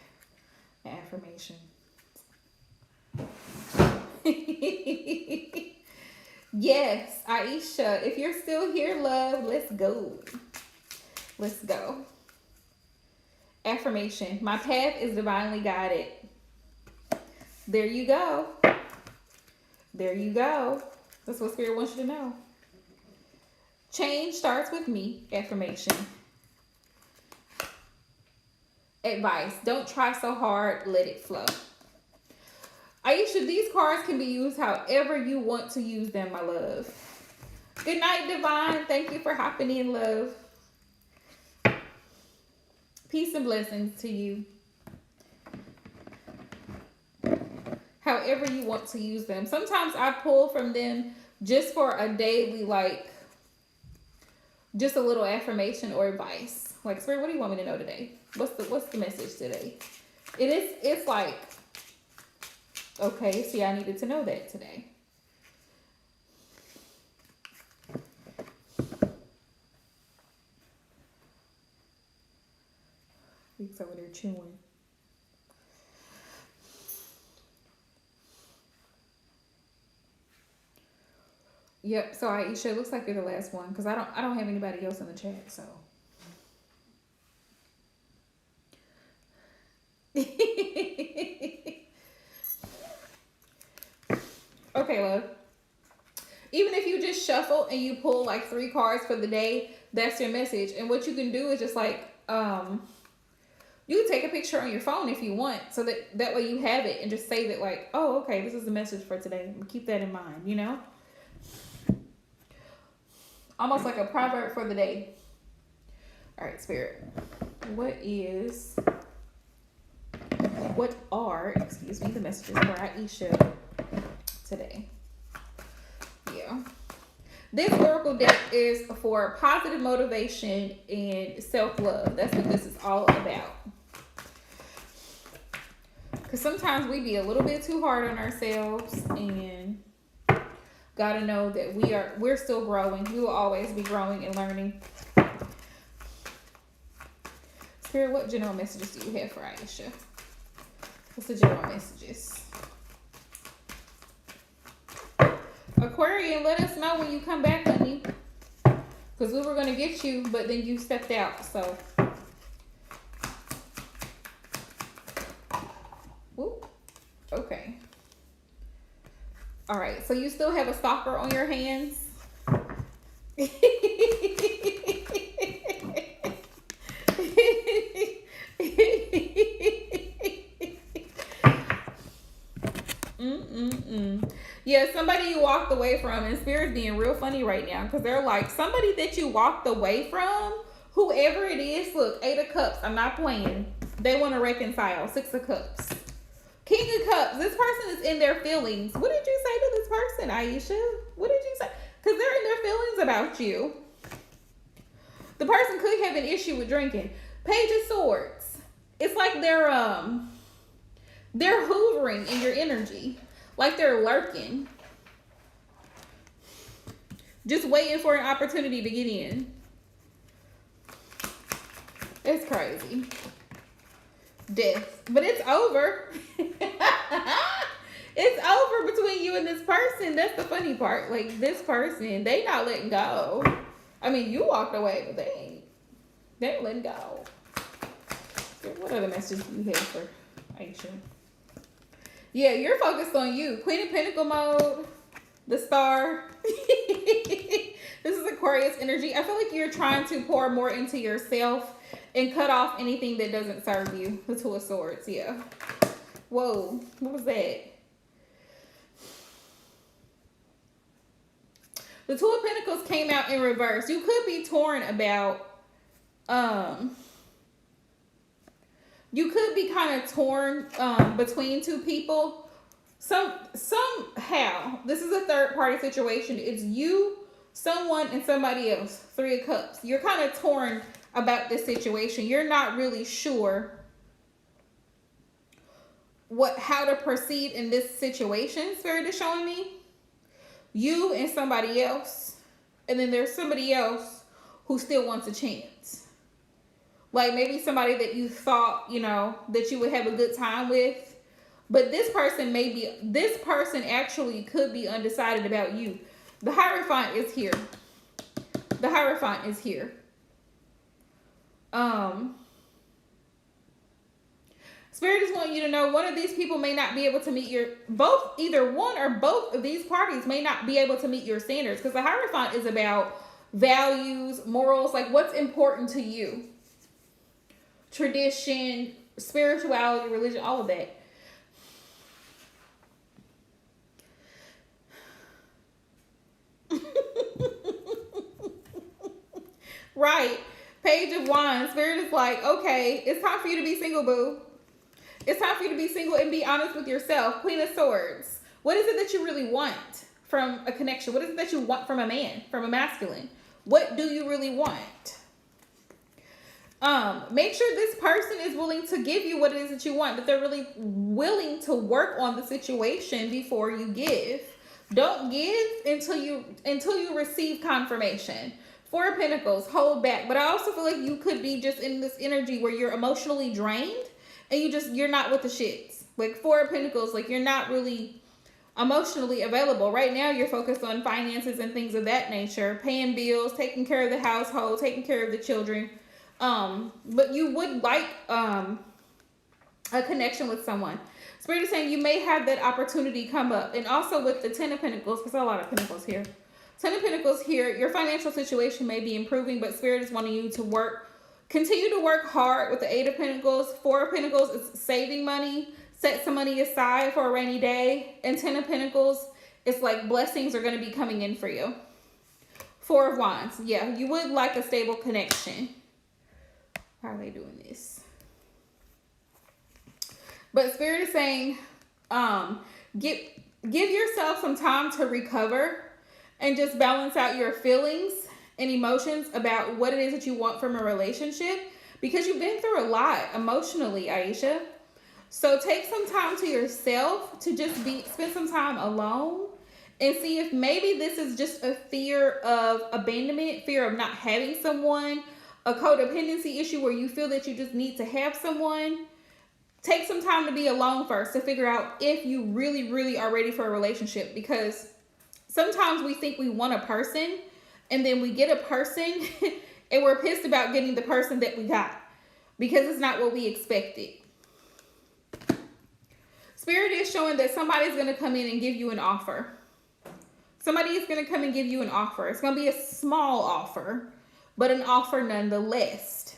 Affirmation. Yes, Aisha, if you're still here, love, let's go. Let's go. Affirmation. My path is divinely guided. There you go. There you go. That's what Spirit wants you to know. Change starts with me. Affirmation. Advice. Don't try so hard. Let it flow. Aisha, these cards can be used however you want to use them, my love. Good night, Divine. Thank you for hopping in, love. Peace and blessings to you. However you want to use them. Sometimes I pull from them just for a daily, like, just a little affirmation or advice. Like, Spirit, what do you want me to know today? What's the message today? It's like, okay, see, I needed to know that today. He's over there chewing. Yep, so Aisha, it looks like you're the last one because I don't have anybody else in the chat, so. Okay, love. Even if you just shuffle and you pull like 3 cards for the day, that's your message. And what you can do is just like, you can take a picture on your phone if you want, so that way you have it and just save it like, oh, okay, this is the message for today. Keep that in mind, you know? Almost like a proverb for the day. All right, Spirit. What are the messages for Aisha today? Yeah. This oracle deck is for positive motivation and self-love. That's what this is all about. Because sometimes we be a little bit too hard on ourselves, and gotta know that we're still growing. We will always be growing and learning. Spirit, what general messages do you have for Aisha? What's the general messages? Aquarian, let us know when you come back, honey. Because we were going to get you, but then you stepped out, so. Whoop. Okay. All right, so you still have a stalker on your hands? Yeah, somebody you walked away from, and Spirit's being real funny right now because they're like, somebody that you walked away from, whoever it is, look, 8 of Cups, I'm not playing. They want to reconcile. 6 of Cups. King of Cups, this person is in their feelings. What did you say to this person, Aisha? What did you say? Because they're in their feelings about you. The person could have an issue with drinking. Page of Swords. It's like they're hoovering in your energy. Like they're lurking. Just waiting for an opportunity to get in. It's crazy. Death. But it's over. It's over between you and this person. That's the funny part. Like, this person, they not letting go. I mean, you walked away, but they ain't letting go. What other messages do you have for Aisha? Yeah, you're focused on you. Queen of Pentacle mode, the star. This is Aquarius energy. I feel like you're trying to pour more into yourself and cut off anything that doesn't serve you. The Two of Swords, yeah. Whoa, what was that? The Two of Pentacles came out in reverse. You could be torn about, you could be kind of torn between two people. Somehow, this is a third party situation. It's you, someone, and somebody else. Three of Cups. You're kind of torn about this situation. You're not really sure how to proceed in this situation. Spirit is showing me you and somebody else, and then there's somebody else who still wants a chance. Like maybe somebody that you thought, you know, that you would have a good time with, but this person actually could be undecided about you. The Hierophant is here. The Hierophant is here. Spirit is wanting you to know one of these people may not be able to meet either one or both of these parties may not be able to meet your standards, because the Hierophant is about values, morals, like what's important to you. Tradition, spirituality, religion, all of that. Right. Page of Wands. Spirit is like, okay, it's time for you to be single, boo. It's time for you to be single and be honest with yourself. Queen of Swords. What is it that you really want from a connection? What is it that you want from a man, from a masculine? What do you really want? Make sure this person is willing to give you what it is that you want, that they're really willing to work on the situation before you give. Don't give until you receive confirmation. Four of Pentacles, hold back. But I also feel like you could be just in this energy where you're emotionally drained and you're not with the shits. Like Four of Pentacles, like you're not really emotionally available. Right now you're focused on finances and things of that nature, paying bills, taking care of the household, taking care of the children. But you would like a connection with someone. Spirit is saying you may have that opportunity come up. And also with the Ten of Pentacles, because there's a lot of Pentacles here. Ten of Pentacles here, your financial situation may be improving, but Spirit is wanting you to continue to work hard with the Eight of Pentacles. Four of Pentacles is saving money, set some money aside for a rainy day. And Ten of Pentacles, it's like blessings are going to be coming in for you. Four of Wands, yeah, you would like a stable connection. How are they doing this? But Spirit is saying, give yourself some time to recover and just balance out your feelings and emotions about what it is that you want from a relationship, because you've been through a lot emotionally, Aisha. So take some time to yourself to just spend some time alone and see if maybe this is just a fear of abandonment, fear of not having someone, a codependency issue where you feel that you just need to have someone. Take some time to be alone first to figure out if you really, really are ready for a relationship, because sometimes we think we want a person and then we get a person and we're pissed about getting the person that we got because it's not what we expected. Spirit is showing that somebody's going to come in and give you an offer. Somebody is going to come and give you an offer. It's going to be a small offer, but an offer nonetheless.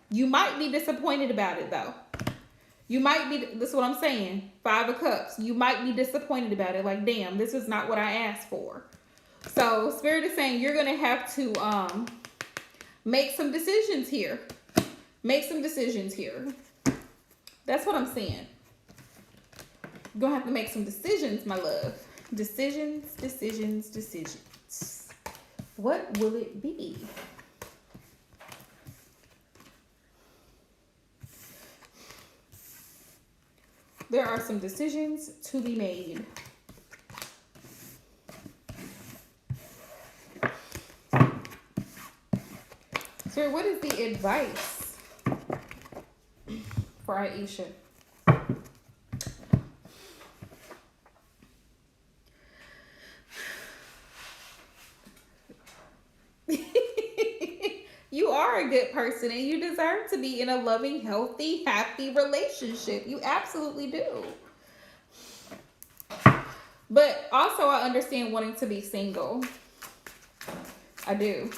You might be disappointed about it though. You might be, this is what I'm saying, Five of Cups. You might be disappointed about it. Like, damn, this is not what I asked for. So Spirit is saying you're going to have to make some decisions here. Make some decisions here. That's what I'm saying. You're going to have to make some decisions, my love. Decisions, decisions, decisions. What will it be? There are some decisions to be made. So what is the advice for Aisha? are a good person and you deserve to be in a loving, healthy, happy relationship. You absolutely do. But also, I understand wanting to be single. I do.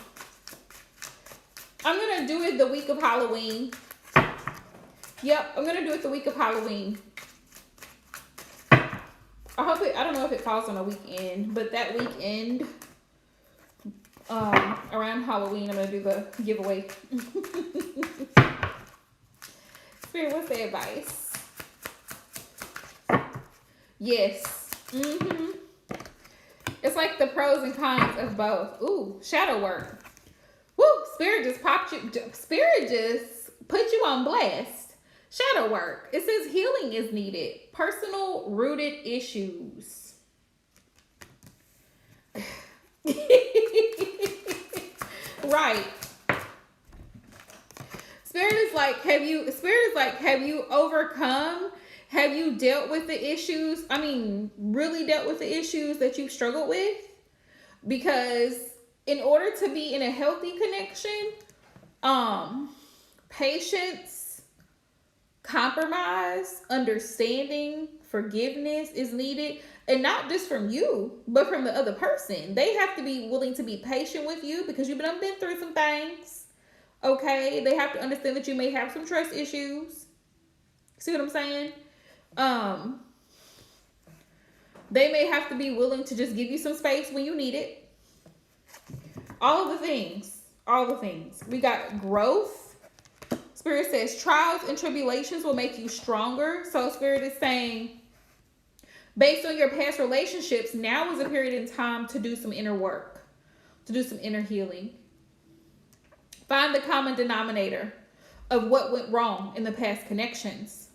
I'm going to do it the week of Halloween. Yep, I'm going to do it the week of Halloween. I don't know if it falls on a weekend, but that weekend, around Halloween, I'm going to do the giveaway. Spirit, what's the advice? Yes. It's like the pros and cons of both. Ooh, shadow work. Woo, Spirit just popped you. Spirit just put you on blast. Shadow work. It says healing is needed. Personal rooted issues. Right. Spirit is like, have you overcome? Have you dealt with the issues? I mean, really dealt with the issues that you've struggled with? Because in order to be in a healthy connection, patience, compromise, understanding, forgiveness is needed. And not just from you, but from the other person. They have to be willing to be patient with you because you've been through some things. Okay? They have to understand that you may have some trust issues. See what I'm saying? They may have to be willing to just give you some space when you need it. All of the things. All the things. We got growth. Spirit says trials and tribulations will make you stronger. So Spirit is saying, based on your past relationships, now is a period in time to do some inner work, to do some inner healing. Find the common denominator of what went wrong in the past connections.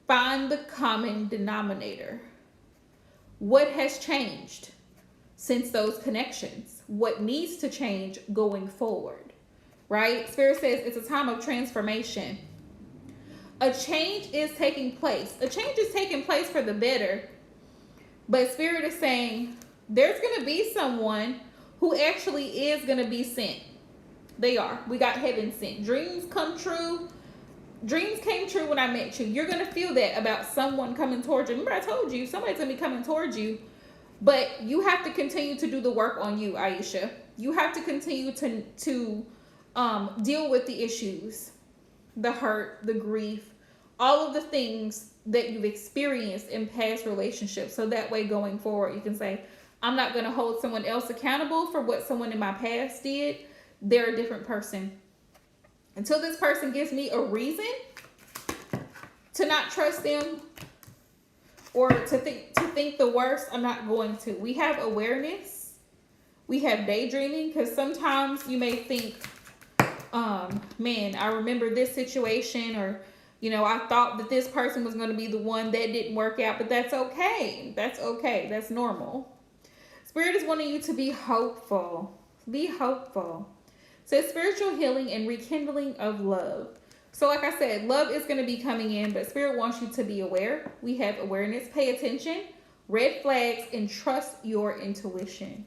Find the common denominator. What has changed since those connections? What needs to change going forward? Right? Spirit says it's a time of transformation. A change is taking place. A change is taking place for the better. But Spirit is saying there's going to be someone who actually is going to be sent. They are. We got heaven sent. Dreams come true. Dreams came true when I met you. You're going to feel that about someone coming towards you. Remember I told you somebody's going to be coming towards you. But you have to continue to do the work on you, Aisha. You have to continue to deal with the issues, the hurt, the grief, all of the things that you've experienced in past relationships. So that way going forward, you can say, I'm not going to hold someone else accountable for what someone in my past did. They're a different person. Until this person gives me a reason to not trust them or to think the worst, I'm not going to. We have awareness. We have daydreaming, because sometimes you may think, man, I remember this situation, or, you know, I thought that this person was going to be the one that didn't work out, but that's okay. That's okay. That's normal. Spirit is wanting you to be hopeful. Be hopeful. So spiritual healing and rekindling of love. So like I said, love is going to be coming in, but Spirit wants you to be aware. We have awareness, pay attention, red flags, and trust your intuition.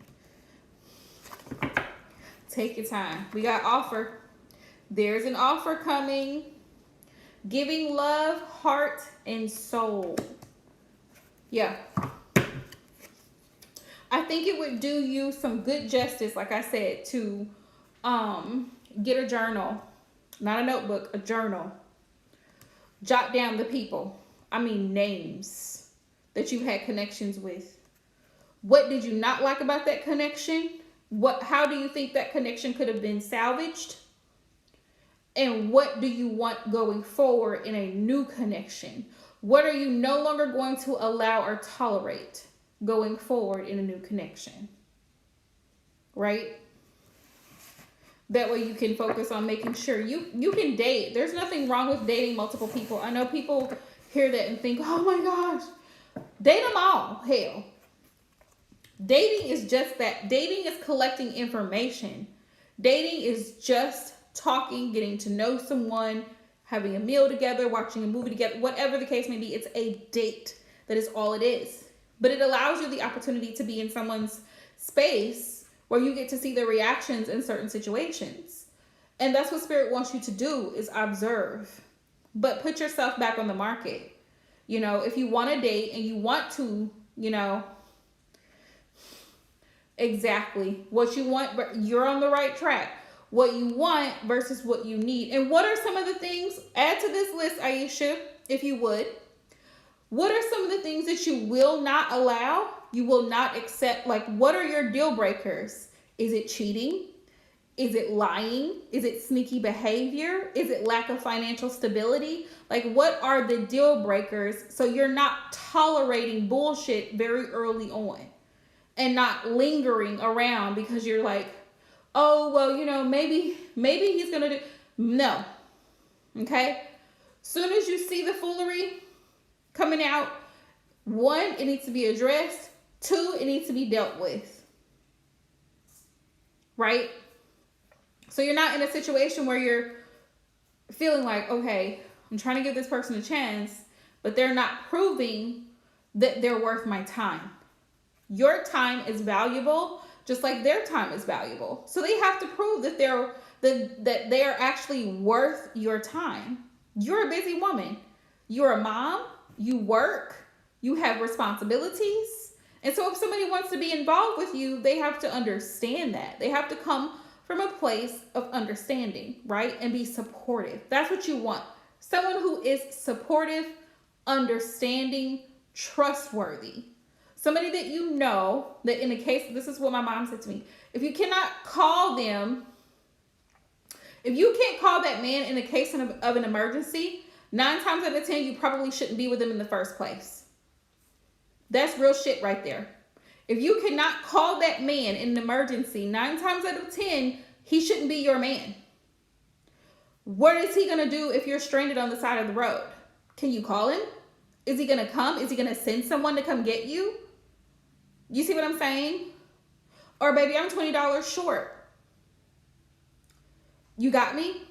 Take your time. We got offer. There's an offer coming. Giving love, heart, and soul. Yeah. I think it would do you some good justice, like I said, to get a journal. Not a notebook, a journal. Jot down the people. I mean names that you've had connections with. What did you not like about that connection? How do you think that connection could have been salvaged? And what do you want going forward in a new connection? What are you no longer going to allow or tolerate going forward in a new connection? Right? That way you can focus on making sure you can date. There's nothing wrong with dating multiple people. I know people hear that and think, oh my gosh, date them all. Hell. Dating is just that. Dating is collecting information. Dating is just talking, getting to know someone, having a meal together, watching a movie together, whatever the case may be. It's a date. That is all it is. But it allows you the opportunity to be in someone's space where you get to see their reactions in certain situations. And that's what Spirit wants you to do, is observe. But put yourself back on the market. You know, if you want to date and you want to, you know, exactly what you want, you're on the right track. What you want versus what you need. And what are some of the things, add to this list, Aisha, if you would. What are some of the things that you will not allow, you will not accept? Like, what are your deal breakers? Is it cheating? Is it lying? Is it sneaky behavior? Is it lack of financial stability? Like, what are the deal breakers so you're not tolerating bullshit very early on and not lingering around because you're like, oh, well, you know, maybe he's going to do. No. Okay? Soon as you see the foolery coming out, one, it needs to be addressed. Two, it needs to be dealt with. Right? So you're not in a situation where you're feeling like, okay, I'm trying to give this person a chance, but they're not proving that they're worth my time. Your time is valuable, just like their time is valuable. So they have to prove that they are actually worth your time. You're a busy woman. You're a mom. You work. You have responsibilities. And so if somebody wants to be involved with you, they have to understand that. They have to come from a place of understanding, right? And be supportive. That's what you want. Someone who is supportive, understanding, trustworthy. Somebody that you know that in a case, this is what my mom said to me. If you cannot call them, if you can't call that man in a case of an emergency, 9 times out of 10, you probably shouldn't be with him in the first place. That's real shit right there. If you cannot call that man in an emergency, 9 times out of 10, he shouldn't be your man. What is he going to do if you're stranded on the side of the road? Can you call him? Is he going to come? Is he going to send someone to come get you? You see what I'm saying? Or, baby, I'm $20 short. You got me?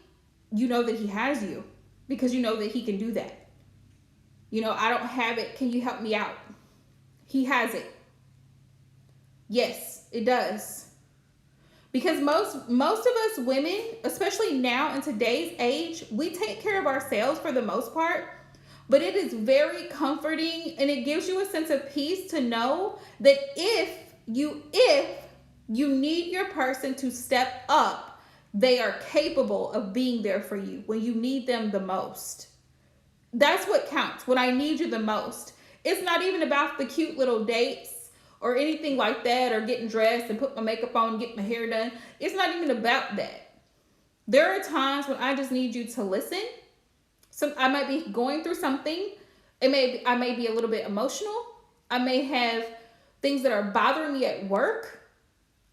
You know that he has you because you know that he can do that. You know, I don't have it. Can you help me out? He has it. Yes, it does. Because most of us women, especially now in today's age, we take care of ourselves for the most part. But it is very comforting and it gives you a sense of peace to know that if you need your person to step up, they are capable of being there for you when you need them the most. That's what counts, when I need you the most. It's not even about the cute little dates or anything like that, or getting dressed and put my makeup on and get my hair done. It's not even about that. There are times when I just need you to listen. So I might be going through something. I may be a little bit emotional. I may have things that are bothering me at work.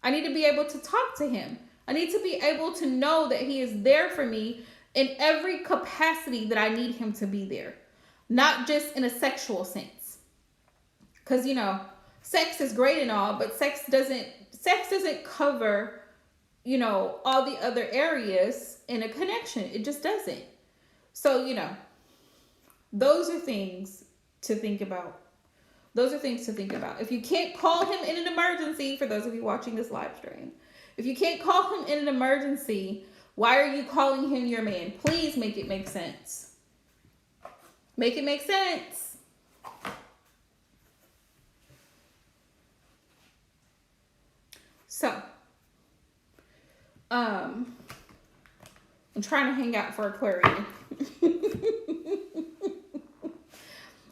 I need to be able to talk to him. I need to be able to know that he is there for me in every capacity that I need him to be there. Not just in a sexual sense. Because, you know, sex is great and all, but sex doesn't cover, you know, all the other areas in a connection. It just doesn't. So, you know, those are things to think about. Those are things to think about. If you can't call him in an emergency, for those of you watching this live stream, if you can't call him in an emergency, why are you calling him your man? Please make it make sense. Make it make sense. So, I'm trying to hang out for Aquarian.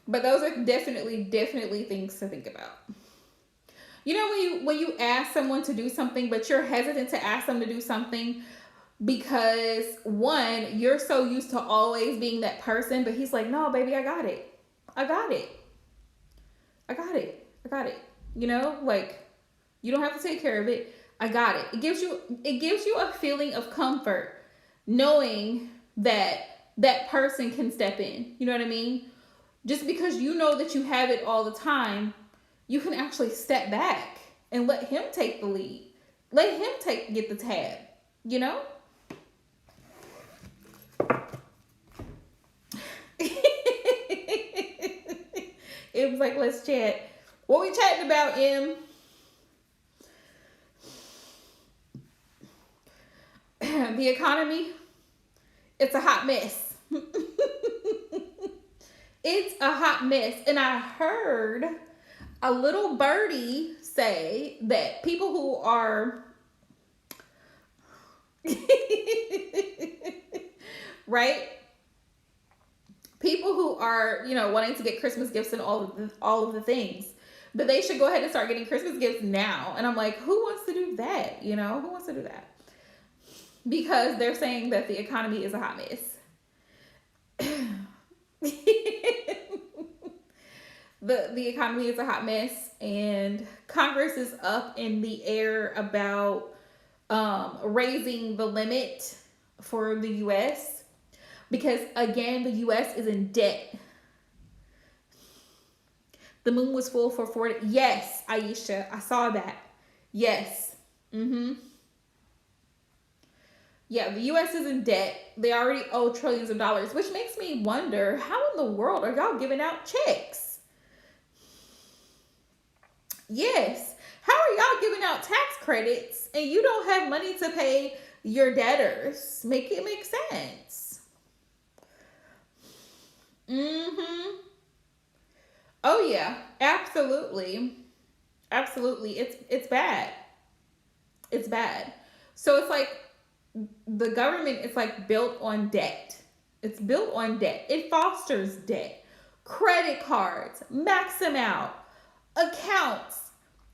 But those are definitely things to think about. You know, when you ask someone to do something, but you're hesitant to ask them to do something because, one, you're so used to always being that person, but he's like, no, baby, I got it. You know, like, you don't have to take care of it. I got it. It gives you a feeling of comfort knowing that that person can step in. You know what I mean? Just because you know that you have it all the time, you can actually step back and let him take the lead. Let him get the tab, you know? It was like, let's chat. What we chatting about, Em? the economy, it's a hot mess. It's a hot mess. And I heard a little birdie say that people who are right, people who are, you know, wanting to get Christmas gifts and all of the things, but they should go ahead and start getting Christmas gifts now. And I'm like, who wants to do that? You know, who wants to do that? Because they're saying that the economy is a hot mess. The economy is a hot mess, and Congress is up in the air about raising the limit for the U.S. because, again, the U.S. is in debt. The moon was full for 40. Yes, Aisha, I saw that. Yes. Yeah, the U.S. is in debt. They already owe trillions of dollars, which makes me wonder, how in the world are y'all giving out checks? Yes. How are y'all giving out tax credits and you don't have money to pay your debtors? Make it make sense. Oh yeah, absolutely. Absolutely. It's bad. It's bad. So it's like the government is like built on debt. It's built on debt. It fosters debt. Credit cards, max them out. Accounts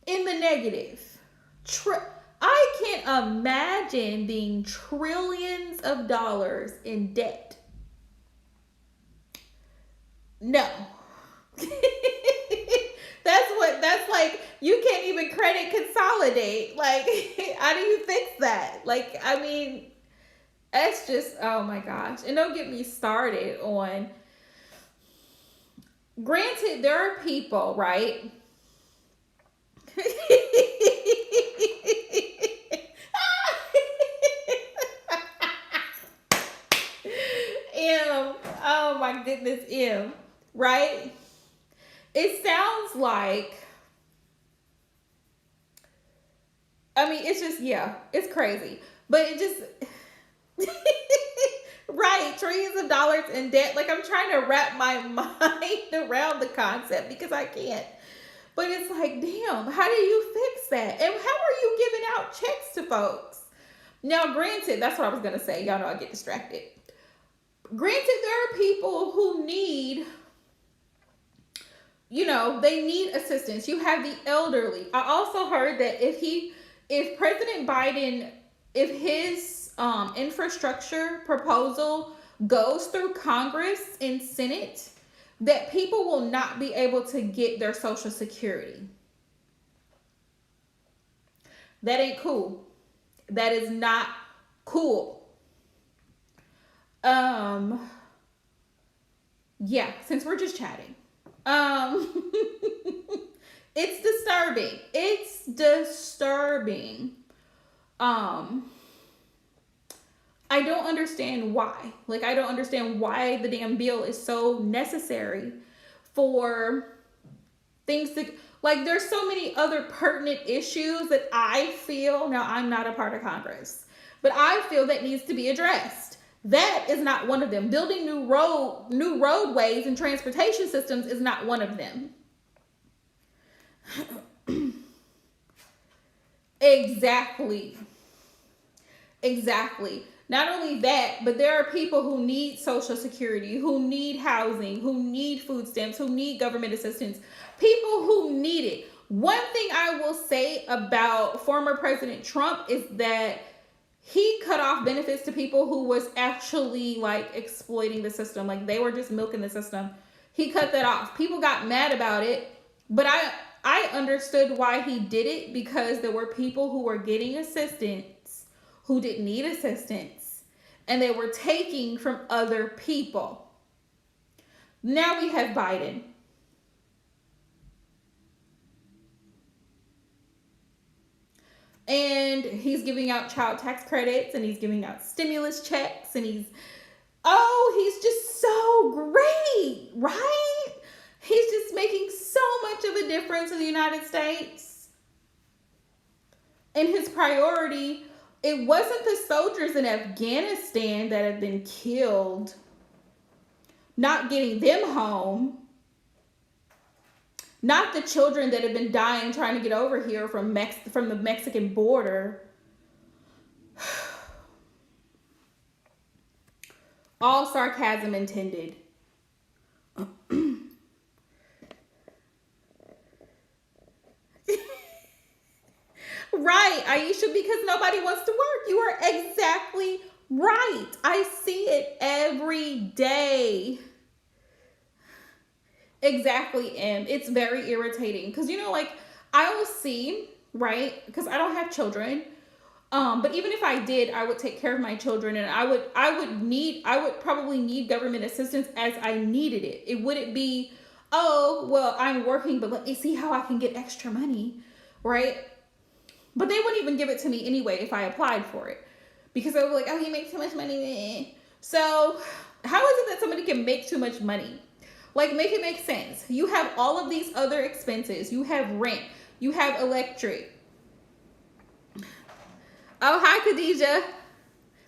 in the negative. I can't imagine being trillions of dollars in debt. No. That's like, you can't even credit consolidate. Like, how do you fix that? Like, I mean, that's just, oh my gosh. And don't get me started on, granted, there are people, right? Oh my goodness, right? It sounds like, I mean, it's just, yeah, it's crazy. But it just, right, trillions of dollars in debt. Like, I'm trying to wrap my mind around the concept because I can't. But it's like, damn, how do you fix that? And how are you giving out checks to folks? Now, granted, that's what I was going to say. Y'all know I get distracted. Granted, there are people who need, you know, they need assistance. You have the elderly. I also heard that if President Biden, if his infrastructure proposal goes through Congress and Senate, that people will not be able to get their Social Security. That ain't cool. That is not cool. Yeah, since we're just chatting. It's disturbing. It's disturbing. I don't understand why. Like, I don't understand why the damn bill is so necessary for things to, like, there's so many other pertinent issues that I feel, now I'm not a part of Congress, but I feel that needs to be addressed. That is not one of them. Building new roadways and transportation systems is not one of them. Exactly. Not only that, but there are people who need Social Security, who need housing, who need food stamps, who need government assistance. People who need it. One thing I will say about former President Trump is that he cut off benefits to people who was actually like exploiting the system. Like, they were just milking the system. He cut that off. People got mad about it, but I understood why he did it, because there were people who were getting assistance who didn't need assistance, and they were taking from other people. Now we have Biden. And he's giving out child tax credits, and he's giving out stimulus checks, and he's just so great, right? He's just making so much of a difference in the United States. And his priority It wasn't the soldiers in Afghanistan that have been killed, not getting them home, not the children that have been dying trying to get over here from the Mexican border. All sarcasm intended. Right, Aisha, because nobody wants to work. You are exactly right. I see it every day. Exactly, and it's very irritating because, like, I will see, right, because I don't have children, but even if I did, I would take care of my children, and I would probably need government assistance as I needed it. It wouldn't be, oh, well, I'm working, but let me see how I can get extra money, right? But they wouldn't even give it to me anyway if I applied for it, because they were like, oh, you make too much money. So how is it that somebody can make too much money? Like, make it make sense. You have all of these other expenses. You have rent. You have electric. Oh, hi, Khadijah.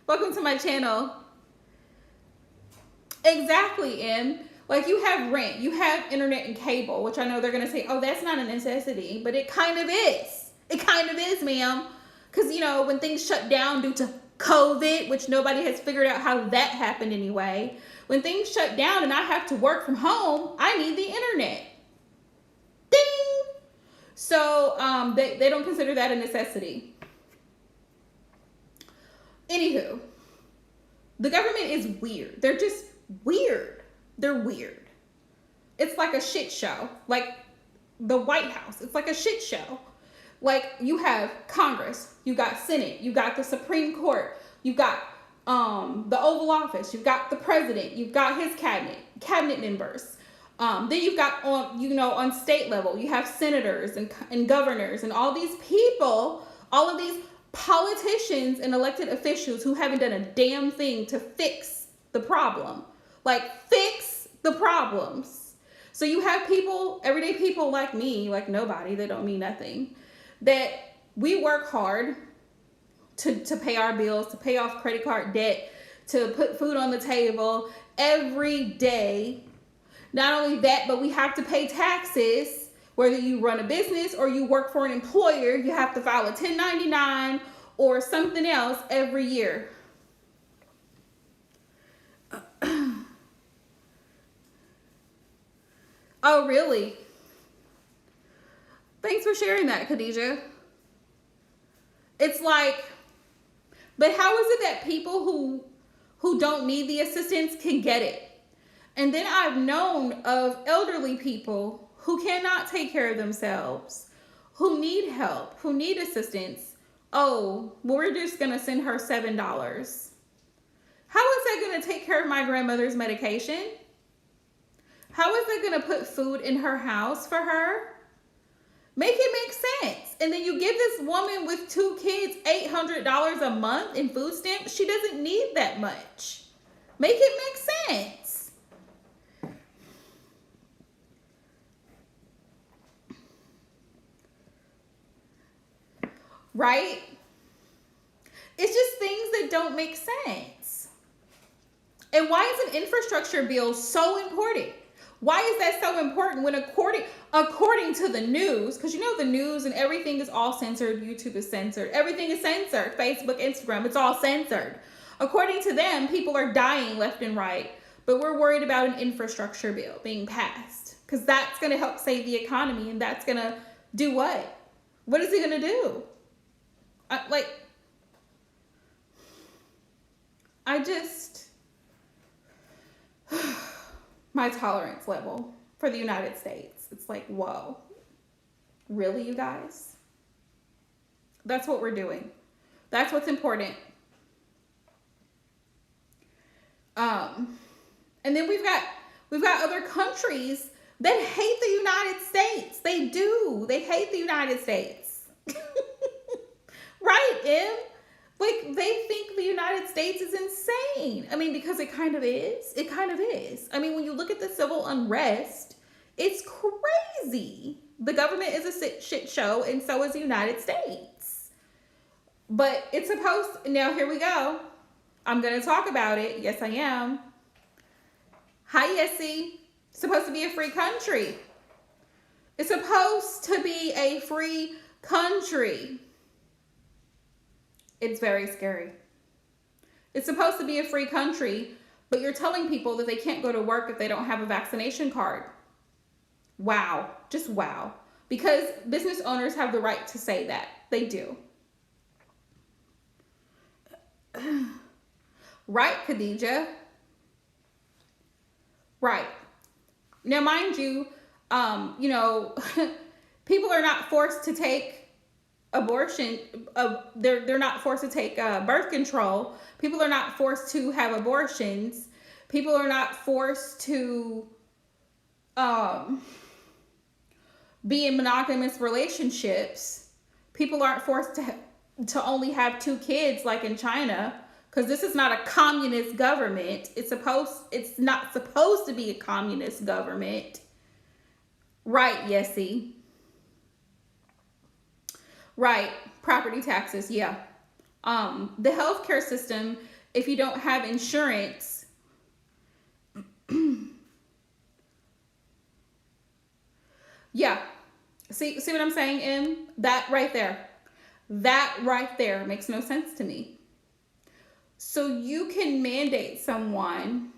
Welcome to my channel. Exactly, Em. Like, you have rent. You have internet and cable, which I know they're going to say, oh, that's not a necessity. But it kind of is. It kind of is, ma'am. Because, when things shut down due to COVID, which nobody has figured out how that happened anyway. When things shut down and I have to work from home, I need the internet. Ding! So they don't consider that a necessity. Anywho, the government is weird. They're just weird. They're weird. It's like a shit show. Like the White House. It's like a shit show. Like, you have Congress, you got Senate, you got the Supreme Court, you got the Oval Office, you've got the president, you've got his cabinet members. Then you've got on state level, you have senators and governors and all these people, all of these politicians and elected officials who haven't done a damn thing to fix the problem. Like, fix the problems. So you have people, everyday people like me, like nobody, that don't mean nothing, that we work hard to pay our bills, to pay off credit card debt, to put food on the table every day. Not only that, but we have to pay taxes. Whether you run a business or you work for an employer, you have to file a 1099 or something else every year. Oh, really? Thanks for sharing that, Khadijah. It's like, but how is it that people who don't need the assistance can get it? And then I've known of elderly people who cannot take care of themselves, who need help, who need assistance. Oh, well, we're just going to send her $7. How is that going to take care of my grandmother's medication? How is that going to put food in her house for her? Make it make sense. And then you give this woman with 2 kids $800 a month in food stamps. She doesn't need that much. Make it make sense. Right? It's just things that don't make sense. And why is an infrastructure bill so important? Why is that so important when according to the news, because the news and everything is all censored, YouTube is censored, everything is censored, Facebook, Instagram, it's all censored. According to them, people are dying left and right, but we're worried about an infrastructure bill being passed because that's going to help save the economy, and that's going to do what? What is it going to do? My tolerance level for the United States. It's like, whoa, really, you guys? That's what we're doing. That's what's important. And then we've got other countries that hate the United States. They do. They hate the United States. Right, Em? Like, they think the United States is insane. I mean, because it kind of is. It kind of is. I mean, when you look at the civil unrest, it's crazy. The government is a shit show, and so is the United States. But it's supposed, now here we go. I'm going to talk about it. Yes, I am. Hi, Yessie. It's supposed to be a free country. It's supposed to be a free country. It's very scary. It's supposed to be a free country, but you're telling people that they can't go to work if they don't have a vaccination card. Wow. Just wow. Because business owners have the right to say that. They do. Right, Khadija? Right. Now, mind you, people are not forced to take abortion. They're not forced to take birth control. People are not forced to have abortions. People are not forced to be in monogamous relationships. People aren't forced to only have 2 kids like in China, because this is not a communist government. It's not supposed to be a communist government. Right, Yessie. Right, property taxes, yeah. The healthcare system, if you don't have insurance, yeah. See what I'm saying, Em? That right there makes no sense to me. So you can mandate someone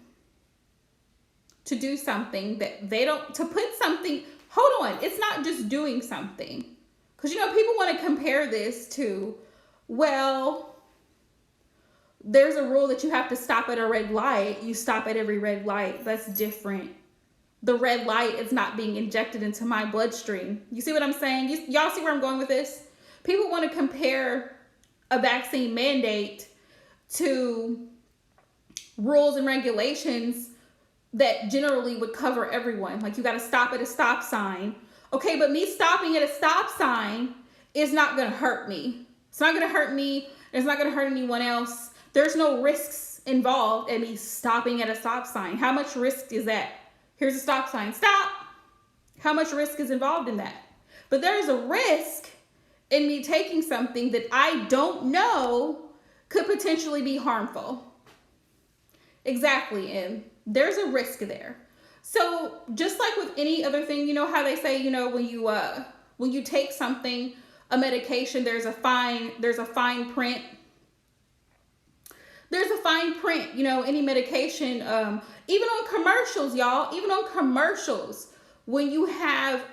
to do something that they don't, to put something, hold on, it's not just doing something. Because, people want to compare this to, well, there's a rule that you have to stop at a red light. You stop at every red light. That's different. The red light is not being injected into my bloodstream. You see what I'm saying? Y'all see where I'm going with this? People want to compare a vaccine mandate to rules and regulations that generally would cover everyone. Like, you got to stop at a stop sign. Okay, but me stopping at a stop sign is not going to hurt me. It's not going to hurt me. It's not going to hurt anyone else. There's no risks involved in me stopping at a stop sign. How much risk is that? Here's a stop sign. Stop. How much risk is involved in that? But there is a risk in me taking something that I don't know could potentially be harmful. Exactly, and there's a risk there. So just like with any other thing, how they say, when you take something, a medication, there's a fine print. There's a fine print, any medication, even on commercials, y'all, even on commercials, when you have,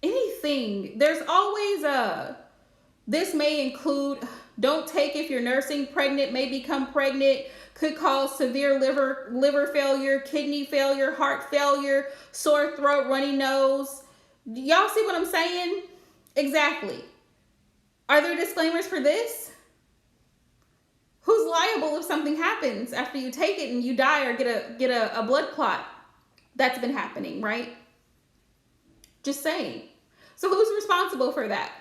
anything, there's always this may include, don't take if you're nursing, pregnant, may become pregnant, could cause severe liver failure, kidney failure, heart failure, sore throat, runny nose. Y'all see what I'm saying? Exactly. Are there disclaimers for this? Who's liable if something happens after you take it and you die or get a blood clot? That's been happening, right? Just saying. So who's responsible for that?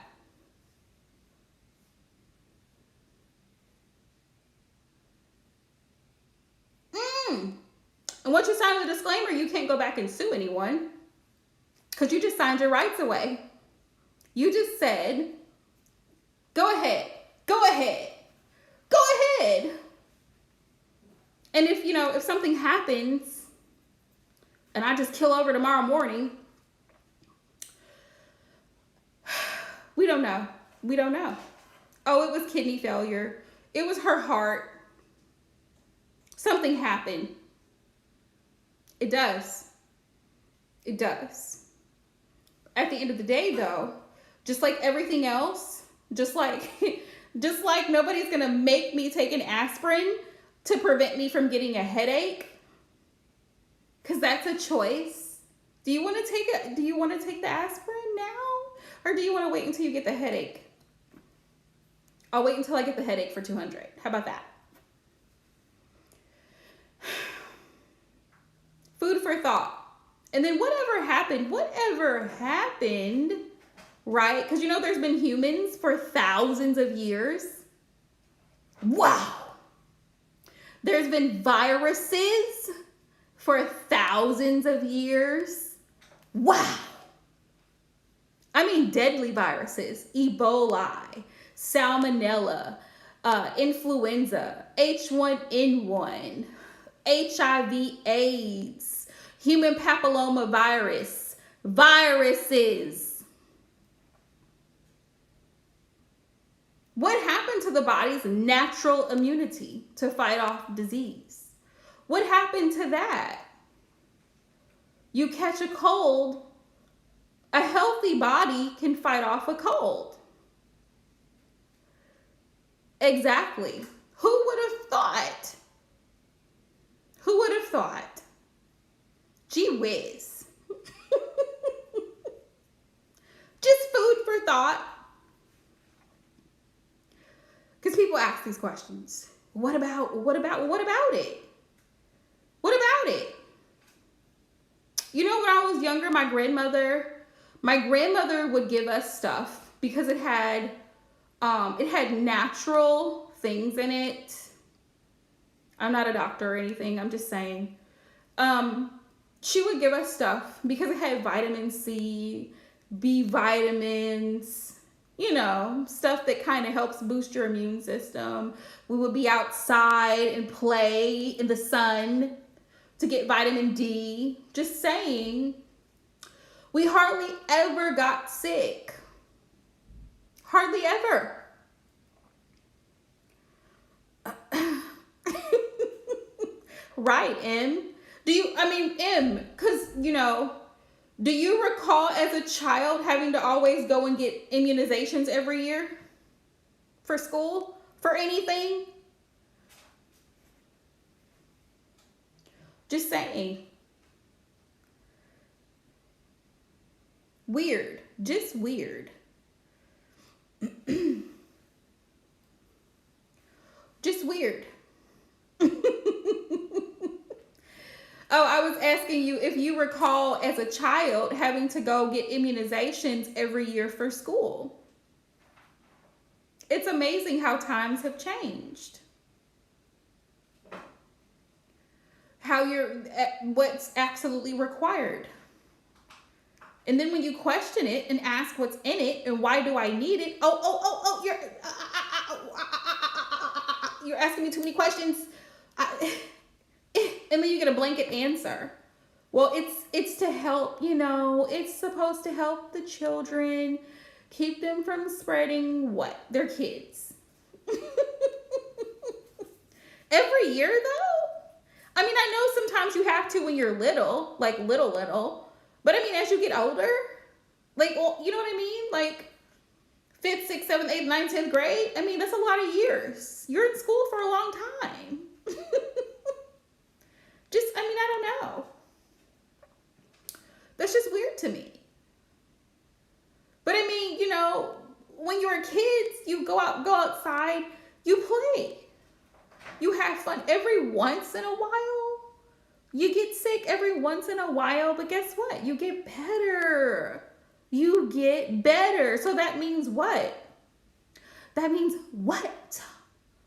And once you sign the disclaimer, you can't go back and sue anyone, because you just signed your rights away. You just said, go ahead. And if something happens and I just kill over tomorrow morning, we don't know. Oh, it was kidney failure. It was her heart. Something happened. It does. At the end of the day, though, just like everything else, just like nobody's going to make me take an aspirin to prevent me from getting a headache, because that's a choice. Do you want to take the aspirin now, or do you want to wait until you get the headache? I'll wait until I get the headache for $200. How about that? Food for thought. And then whatever happened, right? Because there's been humans for thousands of years. Wow. There's been viruses for thousands of years. Wow. I mean, deadly viruses, Ebola, salmonella, influenza, H1N1, HIV, AIDS, human papillomavirus, viruses. What happened to the body's natural immunity to fight off disease? What happened to that? You catch a cold, a healthy body can fight off a cold. Exactly. Who would have thought? Who would have thought? Gee whiz. Just food for thought. Because people ask these questions. What about it? What about it? You know, when I was younger, my grandmother would give us stuff because it had natural things in it. I'm not a doctor or anything. I'm just saying. She would give us stuff because it had vitamin C, B vitamins, you know, stuff that kind of helps boost your immune system. We would be outside and play in the sun to get vitamin D. Just saying. We hardly ever got sick. Hardly ever. Right, M. Because, you know, do you recall as a child having to always go and get immunizations every year for school, for anything? Just saying. Weird. Just weird. Just weird. Oh, I was asking you if you recall as a child having to go get immunizations every year for school. It's amazing how times have changed. What's absolutely required. And then when you question it and ask what's in it and why do I need it? You're asking me too many questions. And then you get a blanket answer. Well, it's to help, you know, it's supposed to help the children, keep them from spreading what? Their kids. Every year, though? I mean, I know sometimes you have to when you're little, like little. But I mean, as you get older, like, well, you know what I mean? Like 5th, 6th, 7th, 8th, 9th, 10th grade. I mean, that's a lot of years. You're in school for a long time. I don't know. That's just weird to me. But I mean, you know, when you're kids, you go outside, you play. You have fun. Every once in a while, you get sick every once in a while, but guess what? You get better. You get better. So that means what? That means what?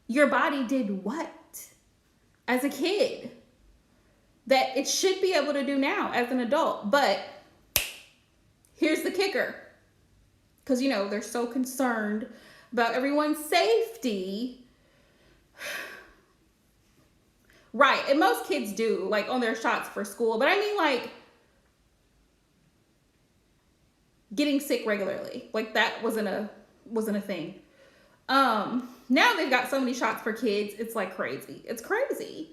Your body did what as a kid that it should be able to do now as an adult. But here's the kicker. Because, you know, they're so concerned about everyone's safety. Right. And most kids do, like, on their shots for school. But I mean, like, getting sick regularly. Like, that wasn't a thing. Now they've got so many shots for kids. It's like crazy. It's crazy.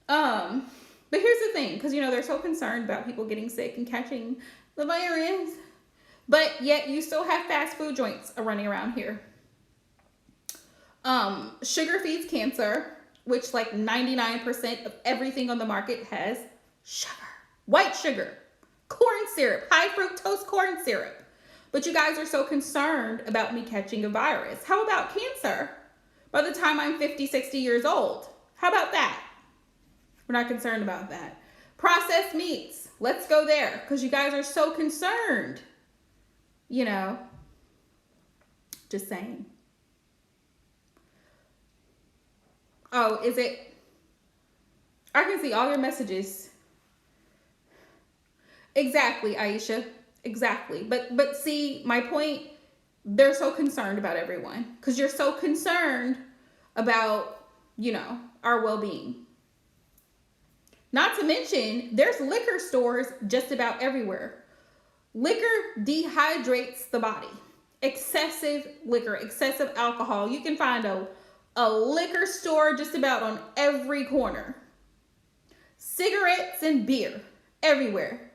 But here's the thing, because, you know, they're so concerned about people getting sick and catching the virus. But yet you still have fast food joints running around here. Sugar feeds cancer, which like 99% of everything on the market has sugar. White sugar, corn syrup, high fructose corn syrup. But you guys are so concerned about me catching a virus. How about cancer? By the time I'm 50, 60 years old. How about that? We're not concerned about that. Processed meats. Let's go there because you guys are so concerned. You know, just saying. Oh, is it? I can see all your messages. Exactly, Aisha. Exactly. But see, my point, they're so concerned about everyone because you're so concerned about, our well-being. Not to mention, there's liquor stores just about everywhere. Liquor dehydrates the body. Excessive liquor, excessive alcohol. You can find a liquor store just about on every corner. Cigarettes and beer everywhere.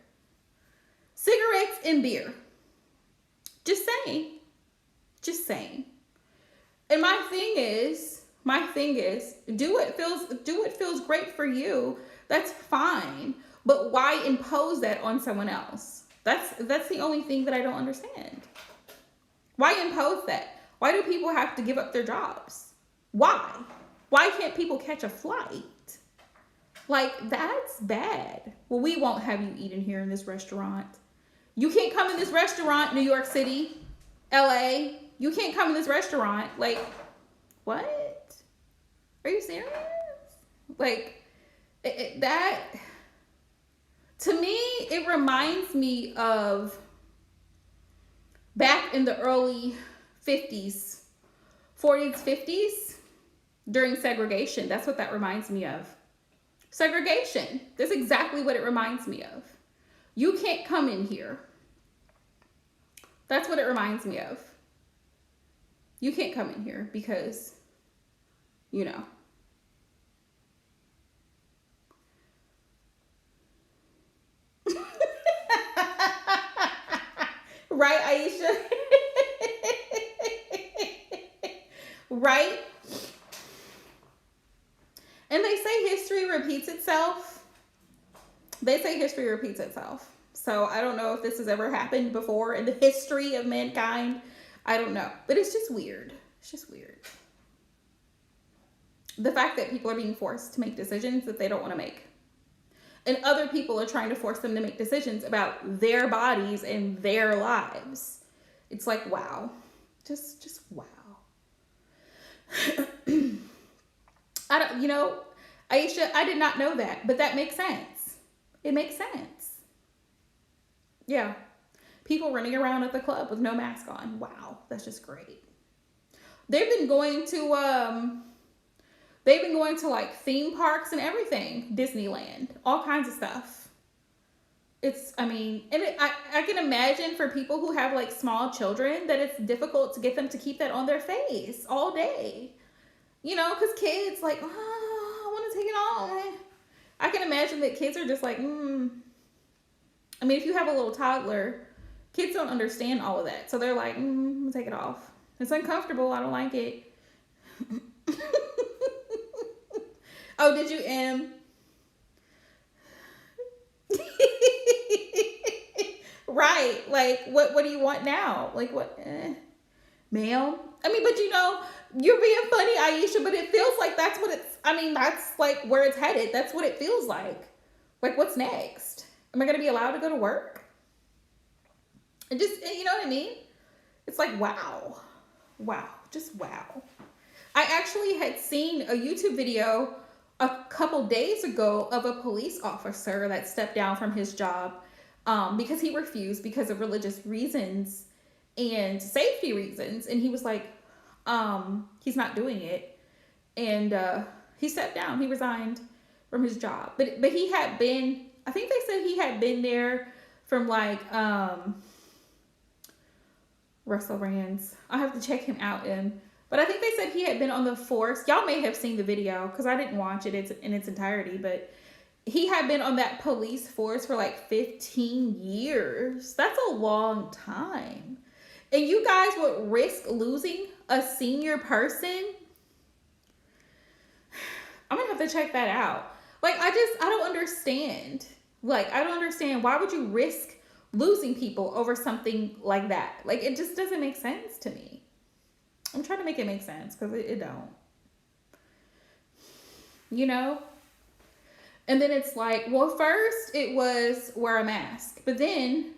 Cigarettes and beer. Just saying. Just saying. And my thing is, do what feels great for you. That's fine. But why impose that on someone else? That's the only thing that I don't understand. Why impose that? Why do people have to give up their jobs? Why? Why can't people catch a flight? Like, that's bad. Well, we won't have you eat in here in this restaurant. You can't come in this restaurant, New York City, LA. You can't come in this restaurant. Like, what? Are you serious? Like, that, to me, it reminds me of back in the early 50s, 40s, 50s, during segregation. That's what that reminds me of. Segregation. That's exactly what it reminds me of. You can't come in here. That's what it reminds me of. You can't come in here because, Right, Aisha? Right? And they say history repeats itself. So I don't know if this has ever happened before in the history of mankind. I don't know. But it's just weird. The fact that people are being forced to make decisions that they don't want to make. And other people are trying to force them to make decisions about their bodies and their lives. It's like, wow. Just wow. Aisha, I did not know that, but that makes sense. It makes sense. Yeah. People running around at the club with no mask on. Wow. That's just great. They've been going to like theme parks and everything. Disneyland, all kinds of stuff. I can imagine for people who have like small children that it's difficult to get them to keep that on their face all day. Because kids like, I want to take it off. I can imagine that kids are just like, if you have a little toddler, kids don't understand all of that. So they're like, I'm gonna take it off. It's uncomfortable. I don't like it. Oh, did you, Right. Like, what do you want now? Like, what? Ma'am? But you're being funny, Aisha, but it feels like that's like where it's headed. That's what it feels like. Like, what's next? Am I going to be allowed to go to work? And just, you know what I mean? It's like, wow. Wow. Just wow. I actually had seen a YouTube video a couple days ago of a police officer that stepped down from his job because he refused because of religious reasons and safety reasons. And he was like, he's not doing it. And he stepped down. He resigned from his job. But he had been, I think they said he had been there from like Russell Rands. I'll have to check him out but I think they said he had been on the force. Y'all may have seen the video because I didn't watch it in its entirety, but he had been on that police force for like 15 years. That's a long time. And you guys would risk losing a senior person? I'm gonna have to check that out. Like, I don't understand. Like, I don't understand. Why would you risk losing people over something like that? Like, it just doesn't make sense to me. I'm trying to make it make sense because it don't. And then it's like, well, first it was wear a mask. But then,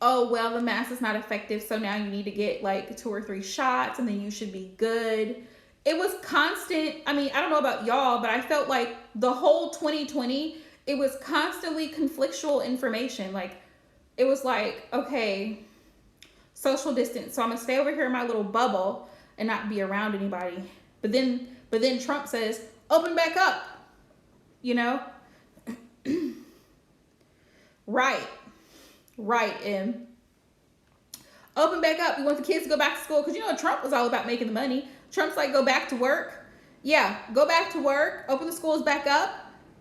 oh, well, the mask is not effective. So now you need to get like 2 or 3 shots and then you should be good. It was constant. I don't know about y'all, but I felt like the whole 2020, It was constantly conflictual information. Like, it was like, okay, social distance. So I'm gonna stay over here in my little bubble and not be around anybody. But then Trump says, open back up. You know? Right. Right. And open back up. You want the kids to go back to school? Because you know Trump was all about making the money. Trump's like, go back to work. Yeah, go back to work. Open the schools back up.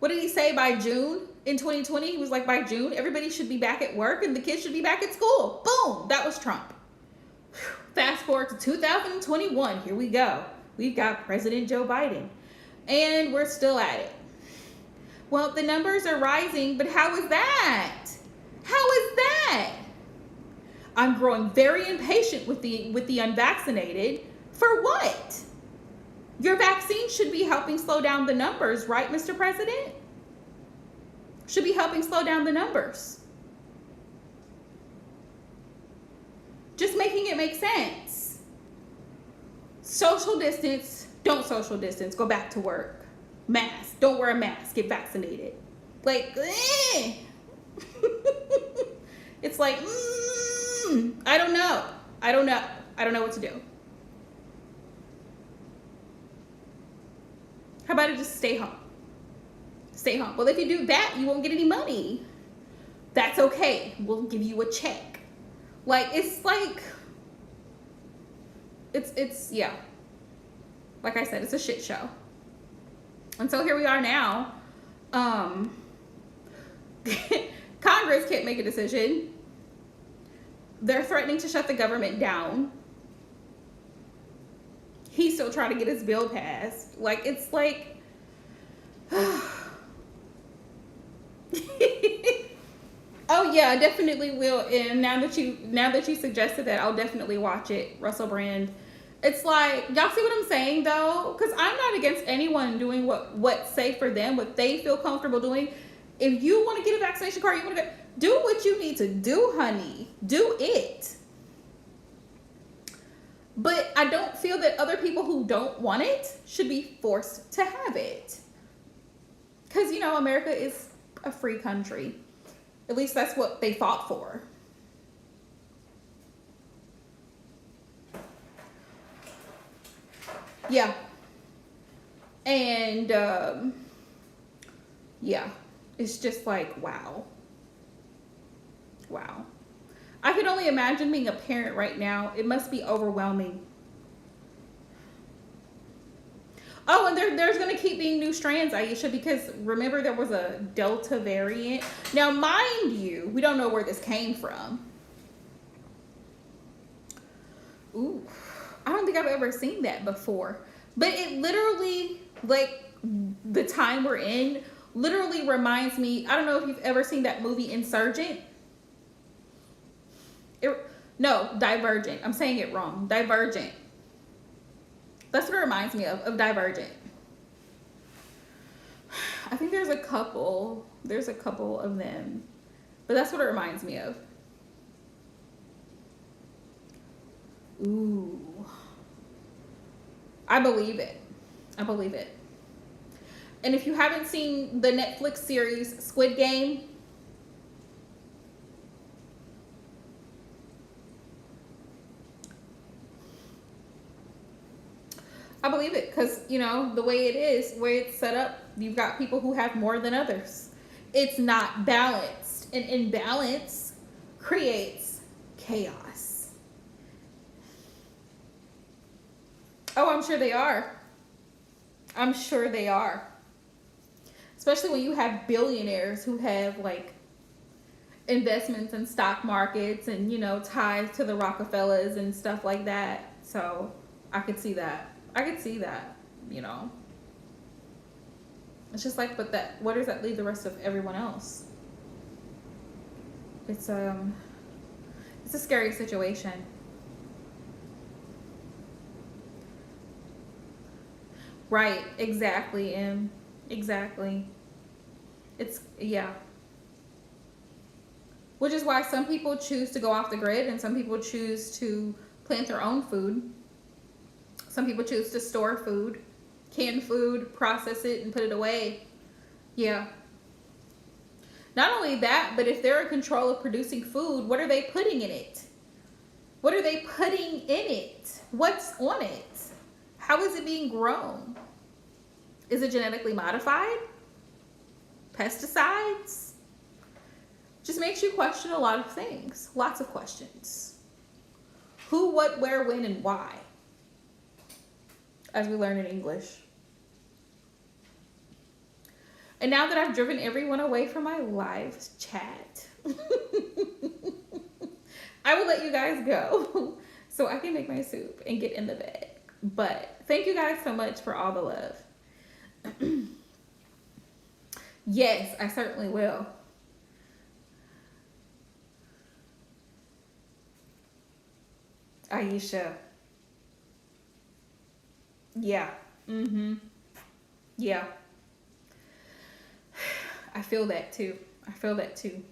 What did he say by June in 2020? He was like, by June, everybody should be back at work and the kids should be back at school. Boom. That was Trump. Fast forward to 2021. Here we go. We've got President Joe Biden. And we're still at it. Well, the numbers are rising, but how is that? How is that? I'm growing very impatient with the unvaccinated. For what? Your vaccine should be helping slow down the numbers, right, Mr. President? Should be helping slow down the numbers. Just making it make sense. Social distance, don't social distance, go back to work. Mask, don't wear a mask, get vaccinated. Like, it's like, I don't know. I don't know what to do. How about it just stay home? Stay home. Well, if you do that, you won't get any money. That's okay. We'll give you a check. Like, it's yeah. Like I said, it's a shit show. And so here we are now. Congress can't make a decision. They're threatening to shut the government down. He's still trying to get his bill passed. Like, it's like, oh yeah, I definitely will. And now that you suggested that, I'll definitely watch it. Russell Brand. It's like, y'all see what I'm saying though? Because I'm not against anyone doing what's safe for them, what they feel comfortable doing. If you want to get a vaccination card, you want to do what you need to do, honey. Do it. But I don't feel that other people who don't want it should be forced to have it. Because, you know, America is a free country. At least that's what they fought for. Yeah. And, yeah. It's just like, wow. Wow. I can only imagine being a parent right now. It must be overwhelming. Oh, and there's going to keep being new strands, Aisha, because remember there was a Delta variant. Now, mind you, we don't know where this came from. Ooh, I don't think I've ever seen that before. But it literally, like, the time we're in, literally reminds me, I don't know if you've ever seen that movie Insurgent. No, Divergent. I'm saying it wrong. Divergent. That's what it reminds me of Divergent. I think there's a couple of them. But that's what it reminds me of. Ooh. I believe it. I believe it. And if you haven't seen the Netflix series Squid Game, I believe it because, you know, the way it is, where it's set up, you've got people who have more than others. It's not balanced. And imbalance creates chaos. Oh, I'm sure they are. I'm sure they are. Especially when you have billionaires who have, like, investments in stock markets and, you know, ties to the Rockefellers and stuff like that. So I could see that. I could see that, you know. It's just like, but that, where does that leave the rest of everyone else? It's a scary situation. Right, exactly, Em. Exactly. It's, yeah. Which is why some people choose to go off the grid and some people choose to plant their own food. Some people choose to store food, can food, process it, and put it away. Yeah. Not only that, but if they're in control of producing food, what are they putting in it? What are they putting in it? What's on it? How is it being grown? Is it genetically modified? Pesticides? Just makes you question a lot of things. Lots of questions. Who, what, where, when, and why. As we learn in English. And now that I've driven everyone away from my live chat, I will let you guys go so I can make my soup and get in the bed. But thank you guys so much for all the love. Yes, I certainly will. Aisha. Yeah. Yeah. I feel that too. I feel that too.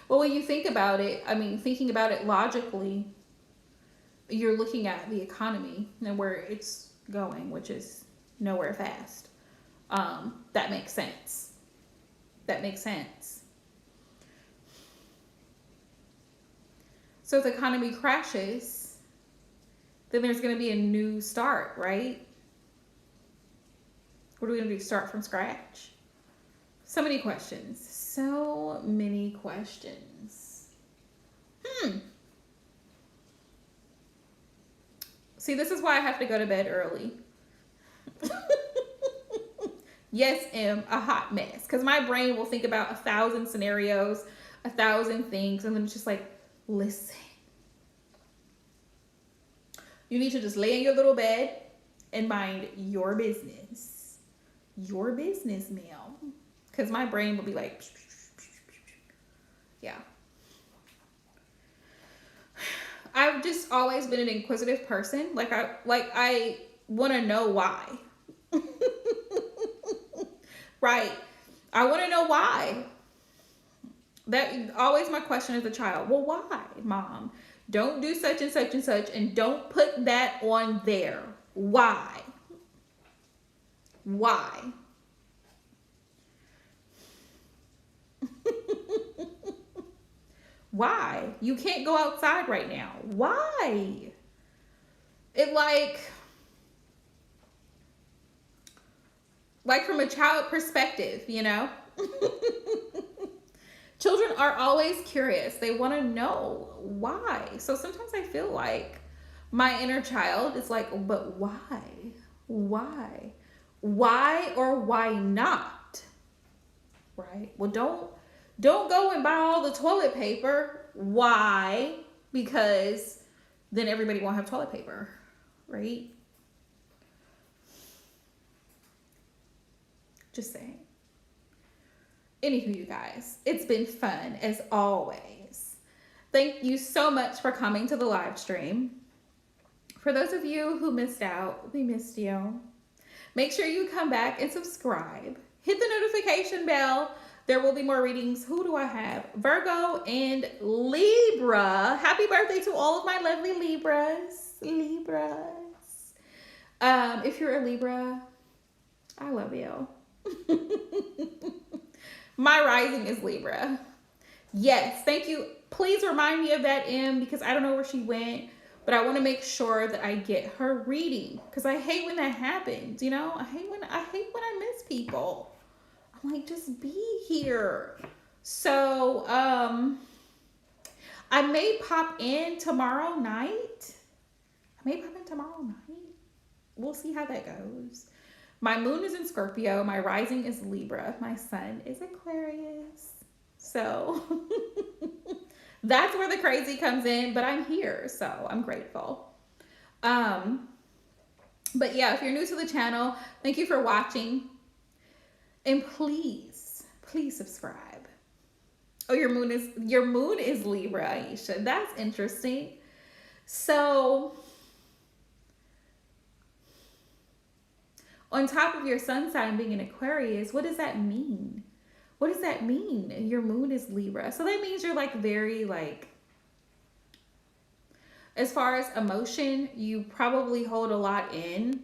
Well, when you think about it, I mean, thinking about it logically, you're looking at the economy and where it's going, which is nowhere fast. That makes sense. That makes sense. So if the economy crashes, then there's going to be a new start, right? What are we going to do? Start from scratch? So many questions. So many questions. See, this is why I have to go to bed early. Yes, a hot mess. Because my brain will think about 1,000 scenarios, 1,000 things, and then it's just like, listen. You need to just lay in your little bed and mind your business. Your business, ma'am. Because my brain will be like, yeah. I've just always been an inquisitive person. I want to know why. Right. I want to know why. That always my question as a child. Well, why, Mom? Don't do such and such and such, and don't put that on there. Why? Why? Why? You can't go outside right now. Why? It like from a child perspective, you know? Children are always curious. They want to know why. So sometimes I feel like my inner child is like, but why? Why? Why or why not? Right? Well, don't go and buy all the toilet paper. Why? Because then everybody won't have toilet paper, right? Just saying. Anywho, you guys, it's been fun as always. Thank you so much for coming to the live stream. For those of you who missed out, we missed you. Make sure you come back and subscribe. Hit the notification bell. There will be more readings. Who do I have? Virgo and Libra. Happy birthday to all of my lovely Libras. If you're a Libra, I love you. My rising is Libra. Yes, thank you. Please remind me of that, because I don't know where she went, but I want to make sure that I get her reading, because I hate when that happens. You know, I hate when I miss people. I'm like, just be here. So, I may pop in tomorrow night. We'll see how that goes. My moon is in Scorpio. My rising is Libra. My sun is Aquarius. So that's where the crazy comes in, but I'm here, so I'm grateful. But yeah, if you're new to the channel, thank you for watching. And please subscribe. Oh, your moon is Libra, Aisha. That's interesting. So on top of your sun sign being an Aquarius, what does that mean? What does that mean? Your moon is Libra. So that means you're like very as far as emotion, you probably hold a lot in.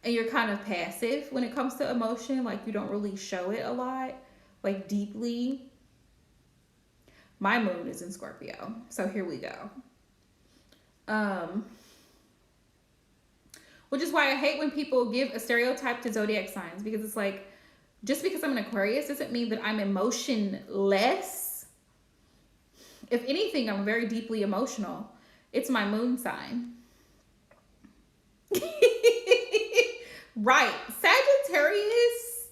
and you're kind of passive when it comes to emotion. Like you don't really show it a lot, like deeply. My moon is in Scorpio, so here we go. Which is why I hate when people give a stereotype to zodiac signs, because it's like, just because I'm an Aquarius doesn't mean that I'm emotionless. If anything, I'm very deeply emotional. It's my moon sign. Right. Sagittarius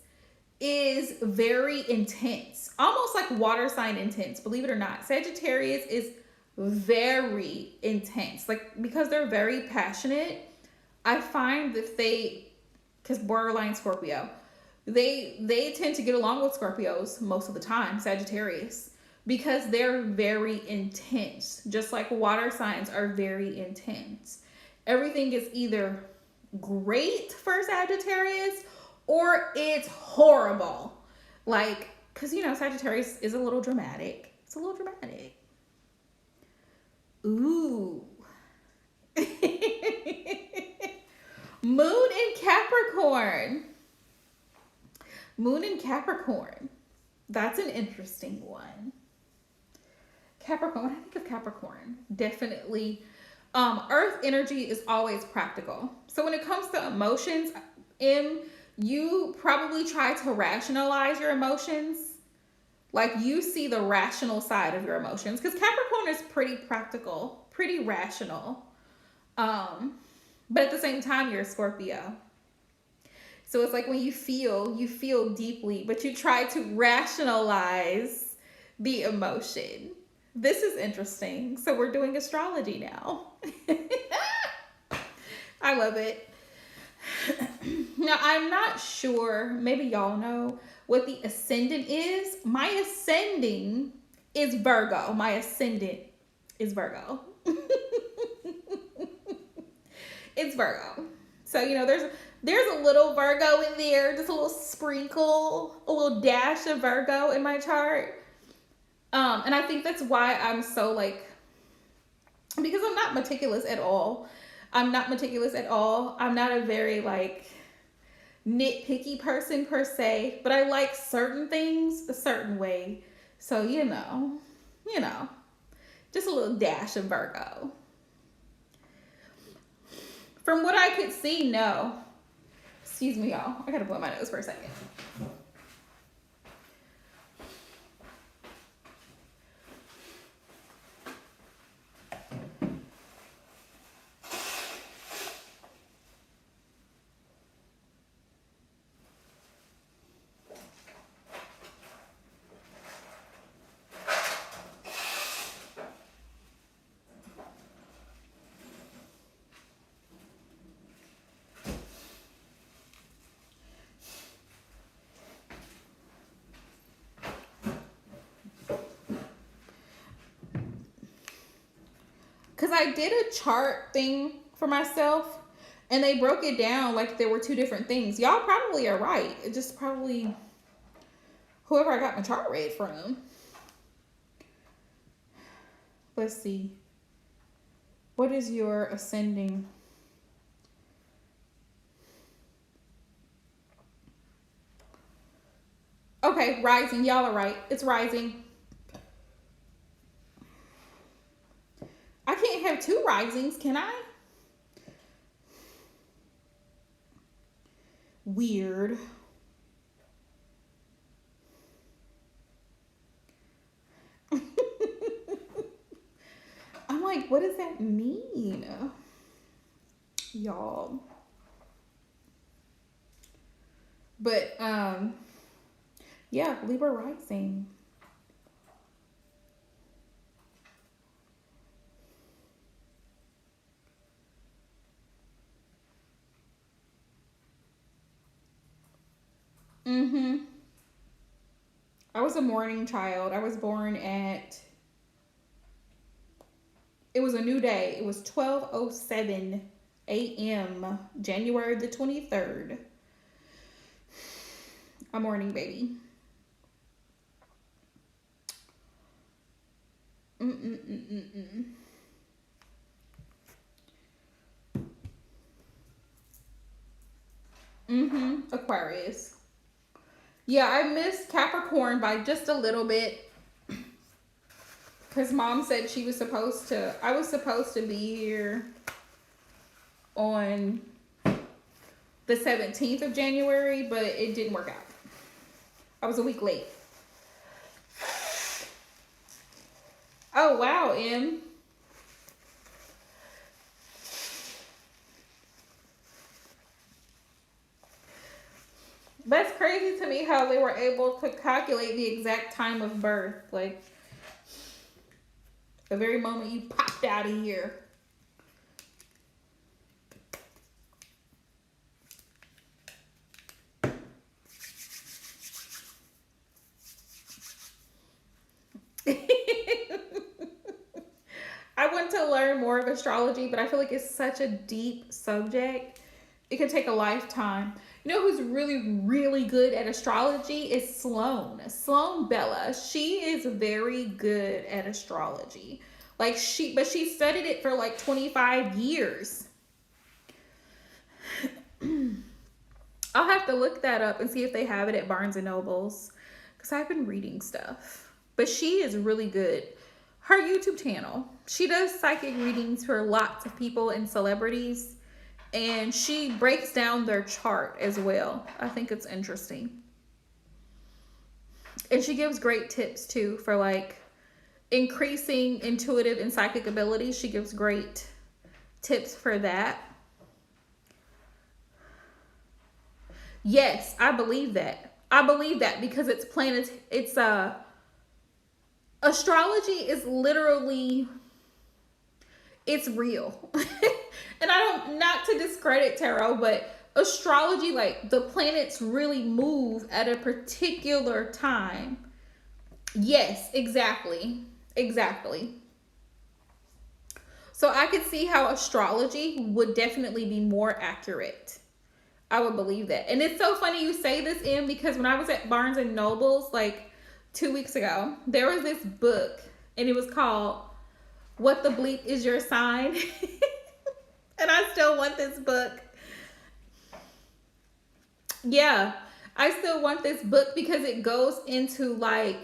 is very intense, almost like water sign intense, believe it or not. Sagittarius is very intense, like because they're very passionate. I find that because borderline Scorpio, they tend to get along with Scorpios most of the time, Sagittarius, because they're very intense, just like water signs are very intense. Everything is either great for Sagittarius or it's horrible. Like, because, Sagittarius is a little dramatic. It's a little dramatic. Ooh. Moon in Capricorn. Moon in Capricorn. That's an interesting one. Capricorn, when I think of Capricorn, definitely earth energy is always practical. So when it comes to emotions, you probably try to rationalize your emotions. Like you see the rational side of your emotions, because Capricorn is pretty practical, pretty rational. But at the same time, you're a Scorpio. So it's like when you feel deeply, but you try to rationalize the emotion. This is interesting. So we're doing astrology now. I love it. Now, I'm not sure, maybe y'all know what the ascendant is. My ascending is Virgo. My ascendant is Virgo. It's Virgo. So, there's a little Virgo in there, just a little sprinkle, a little dash of Virgo in my chart. And I think that's why I'm so because I'm not meticulous at all. I'm not a very nitpicky person per se, but I like certain things a certain way. So, just a little dash of Virgo. From what I could see, no. Excuse me, y'all. I gotta blow my nose for a second. Because I did a chart thing for myself, and they broke it down like there were two different things. Y'all probably are right. It just probably whoever I got my chart read from. Let's see. What is your ascending? Okay, rising. Y'all are right. It's rising. I can't have two risings, can I? Weird. I'm like, what does that mean? Y'all. But, yeah, Libra rising. I was a morning child. I was born at, it was a new day. It was 12:07 a.m. January the 23rd. A morning baby. Aquarius. Yeah, I missed Capricorn by just a little bit. Because mom said I was supposed to be here on the 17th of January, but it didn't work out. I was a week late. Oh, wow, M. That's crazy to me how they were able to calculate the exact time of birth. Like, the very moment you popped out of here. I want to learn more of astrology, but I feel like it's such a deep subject. It could take a lifetime. You know who's really, really good at astrology is Sloan. Sloan Bella. She is very good at astrology. Like but she studied it for like 25 years. I'll have to look that up and see if they have it at Barnes and Nobles, because I've been reading stuff. But she is really good. Her YouTube channel, she does psychic readings for lots of people and celebrities, and she breaks down their chart as well. I think it's interesting. And she gives great tips too for like increasing intuitive and psychic abilities. She gives great tips for that. Yes, I believe that. I believe that because it's planets. It's astrology is literally, it's real. And I don't, not to discredit tarot, but astrology, like the planets really move at a particular time. Yes, exactly. Exactly. So I could see how astrology would definitely be more accurate. I would believe that. And it's so funny you say this, in because when I was at Barnes and Nobles like 2 weeks ago, there was this book and it was called What the Bleep Is Your Sign? And I still want this book. Yeah, I still want this book because it goes into like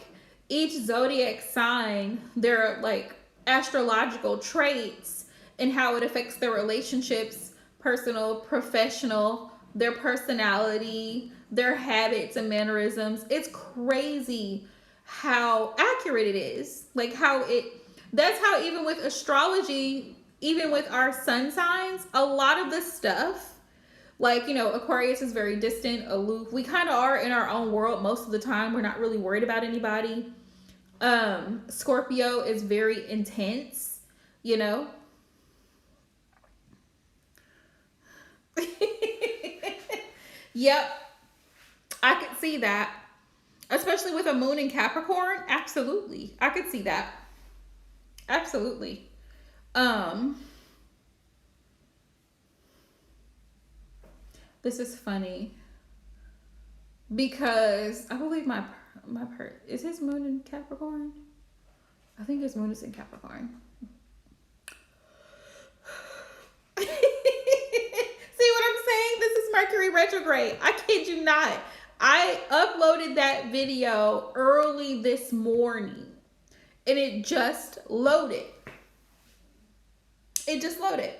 each zodiac sign, their like astrological traits and how it affects their relationships, personal, professional, their personality, their habits and mannerisms. It's crazy how accurate it is. Like that's how even with astrology, even with our sun signs, a lot of the stuff, like, you know, Aquarius is very distant, aloof. We kind of are in our own world most of the time. We're not really worried about anybody. Scorpio is very intense, you know. Yep, I could see that, especially with a moon in Capricorn. Absolutely, I could see that. Absolutely. This is funny because I believe my is his moon in Capricorn. I think his moon is in Capricorn. See what I'm saying? This is Mercury retrograde. I kid you not. I uploaded that video early this morning and it just loaded. It just loaded.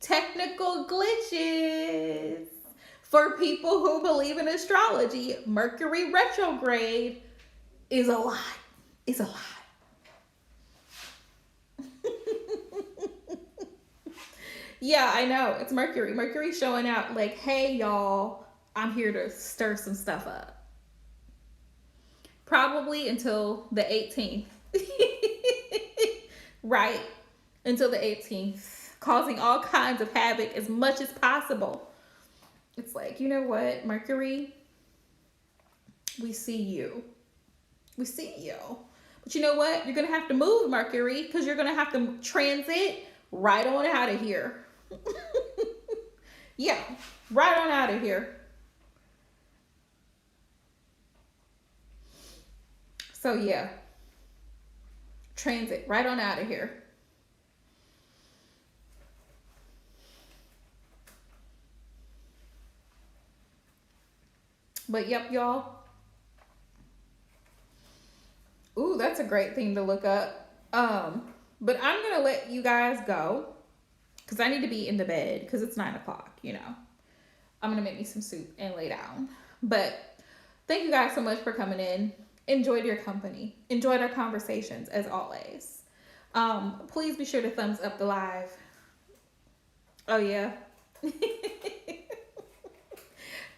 Technical glitches. For people who believe in astrology, Mercury retrograde is a lot. It's a lot. Yeah, I know. It's Mercury. Mercury's showing out like, hey, y'all, I'm here to stir some stuff up. Probably until the 18th. Right. Until the 18th. Causing all kinds of havoc as much as possible. It's like, you know what, Mercury? We see you. We see you. But you know what? You're going to have to move, Mercury, because you're going to have to transit right on out of here. Yeah, right on out of here. So yeah, transit right on out of here. But yep, y'all. Ooh, that's a great thing to look up. But I'm gonna let you guys go because I need to be in the bed because it's 9 o'clock. You know, I'm gonna make me some soup and lay down. But thank you guys so much for coming in. Enjoyed your company. Enjoyed our conversations as always. Please be sure to thumbs up the live. Oh yeah.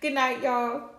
Good night, y'all.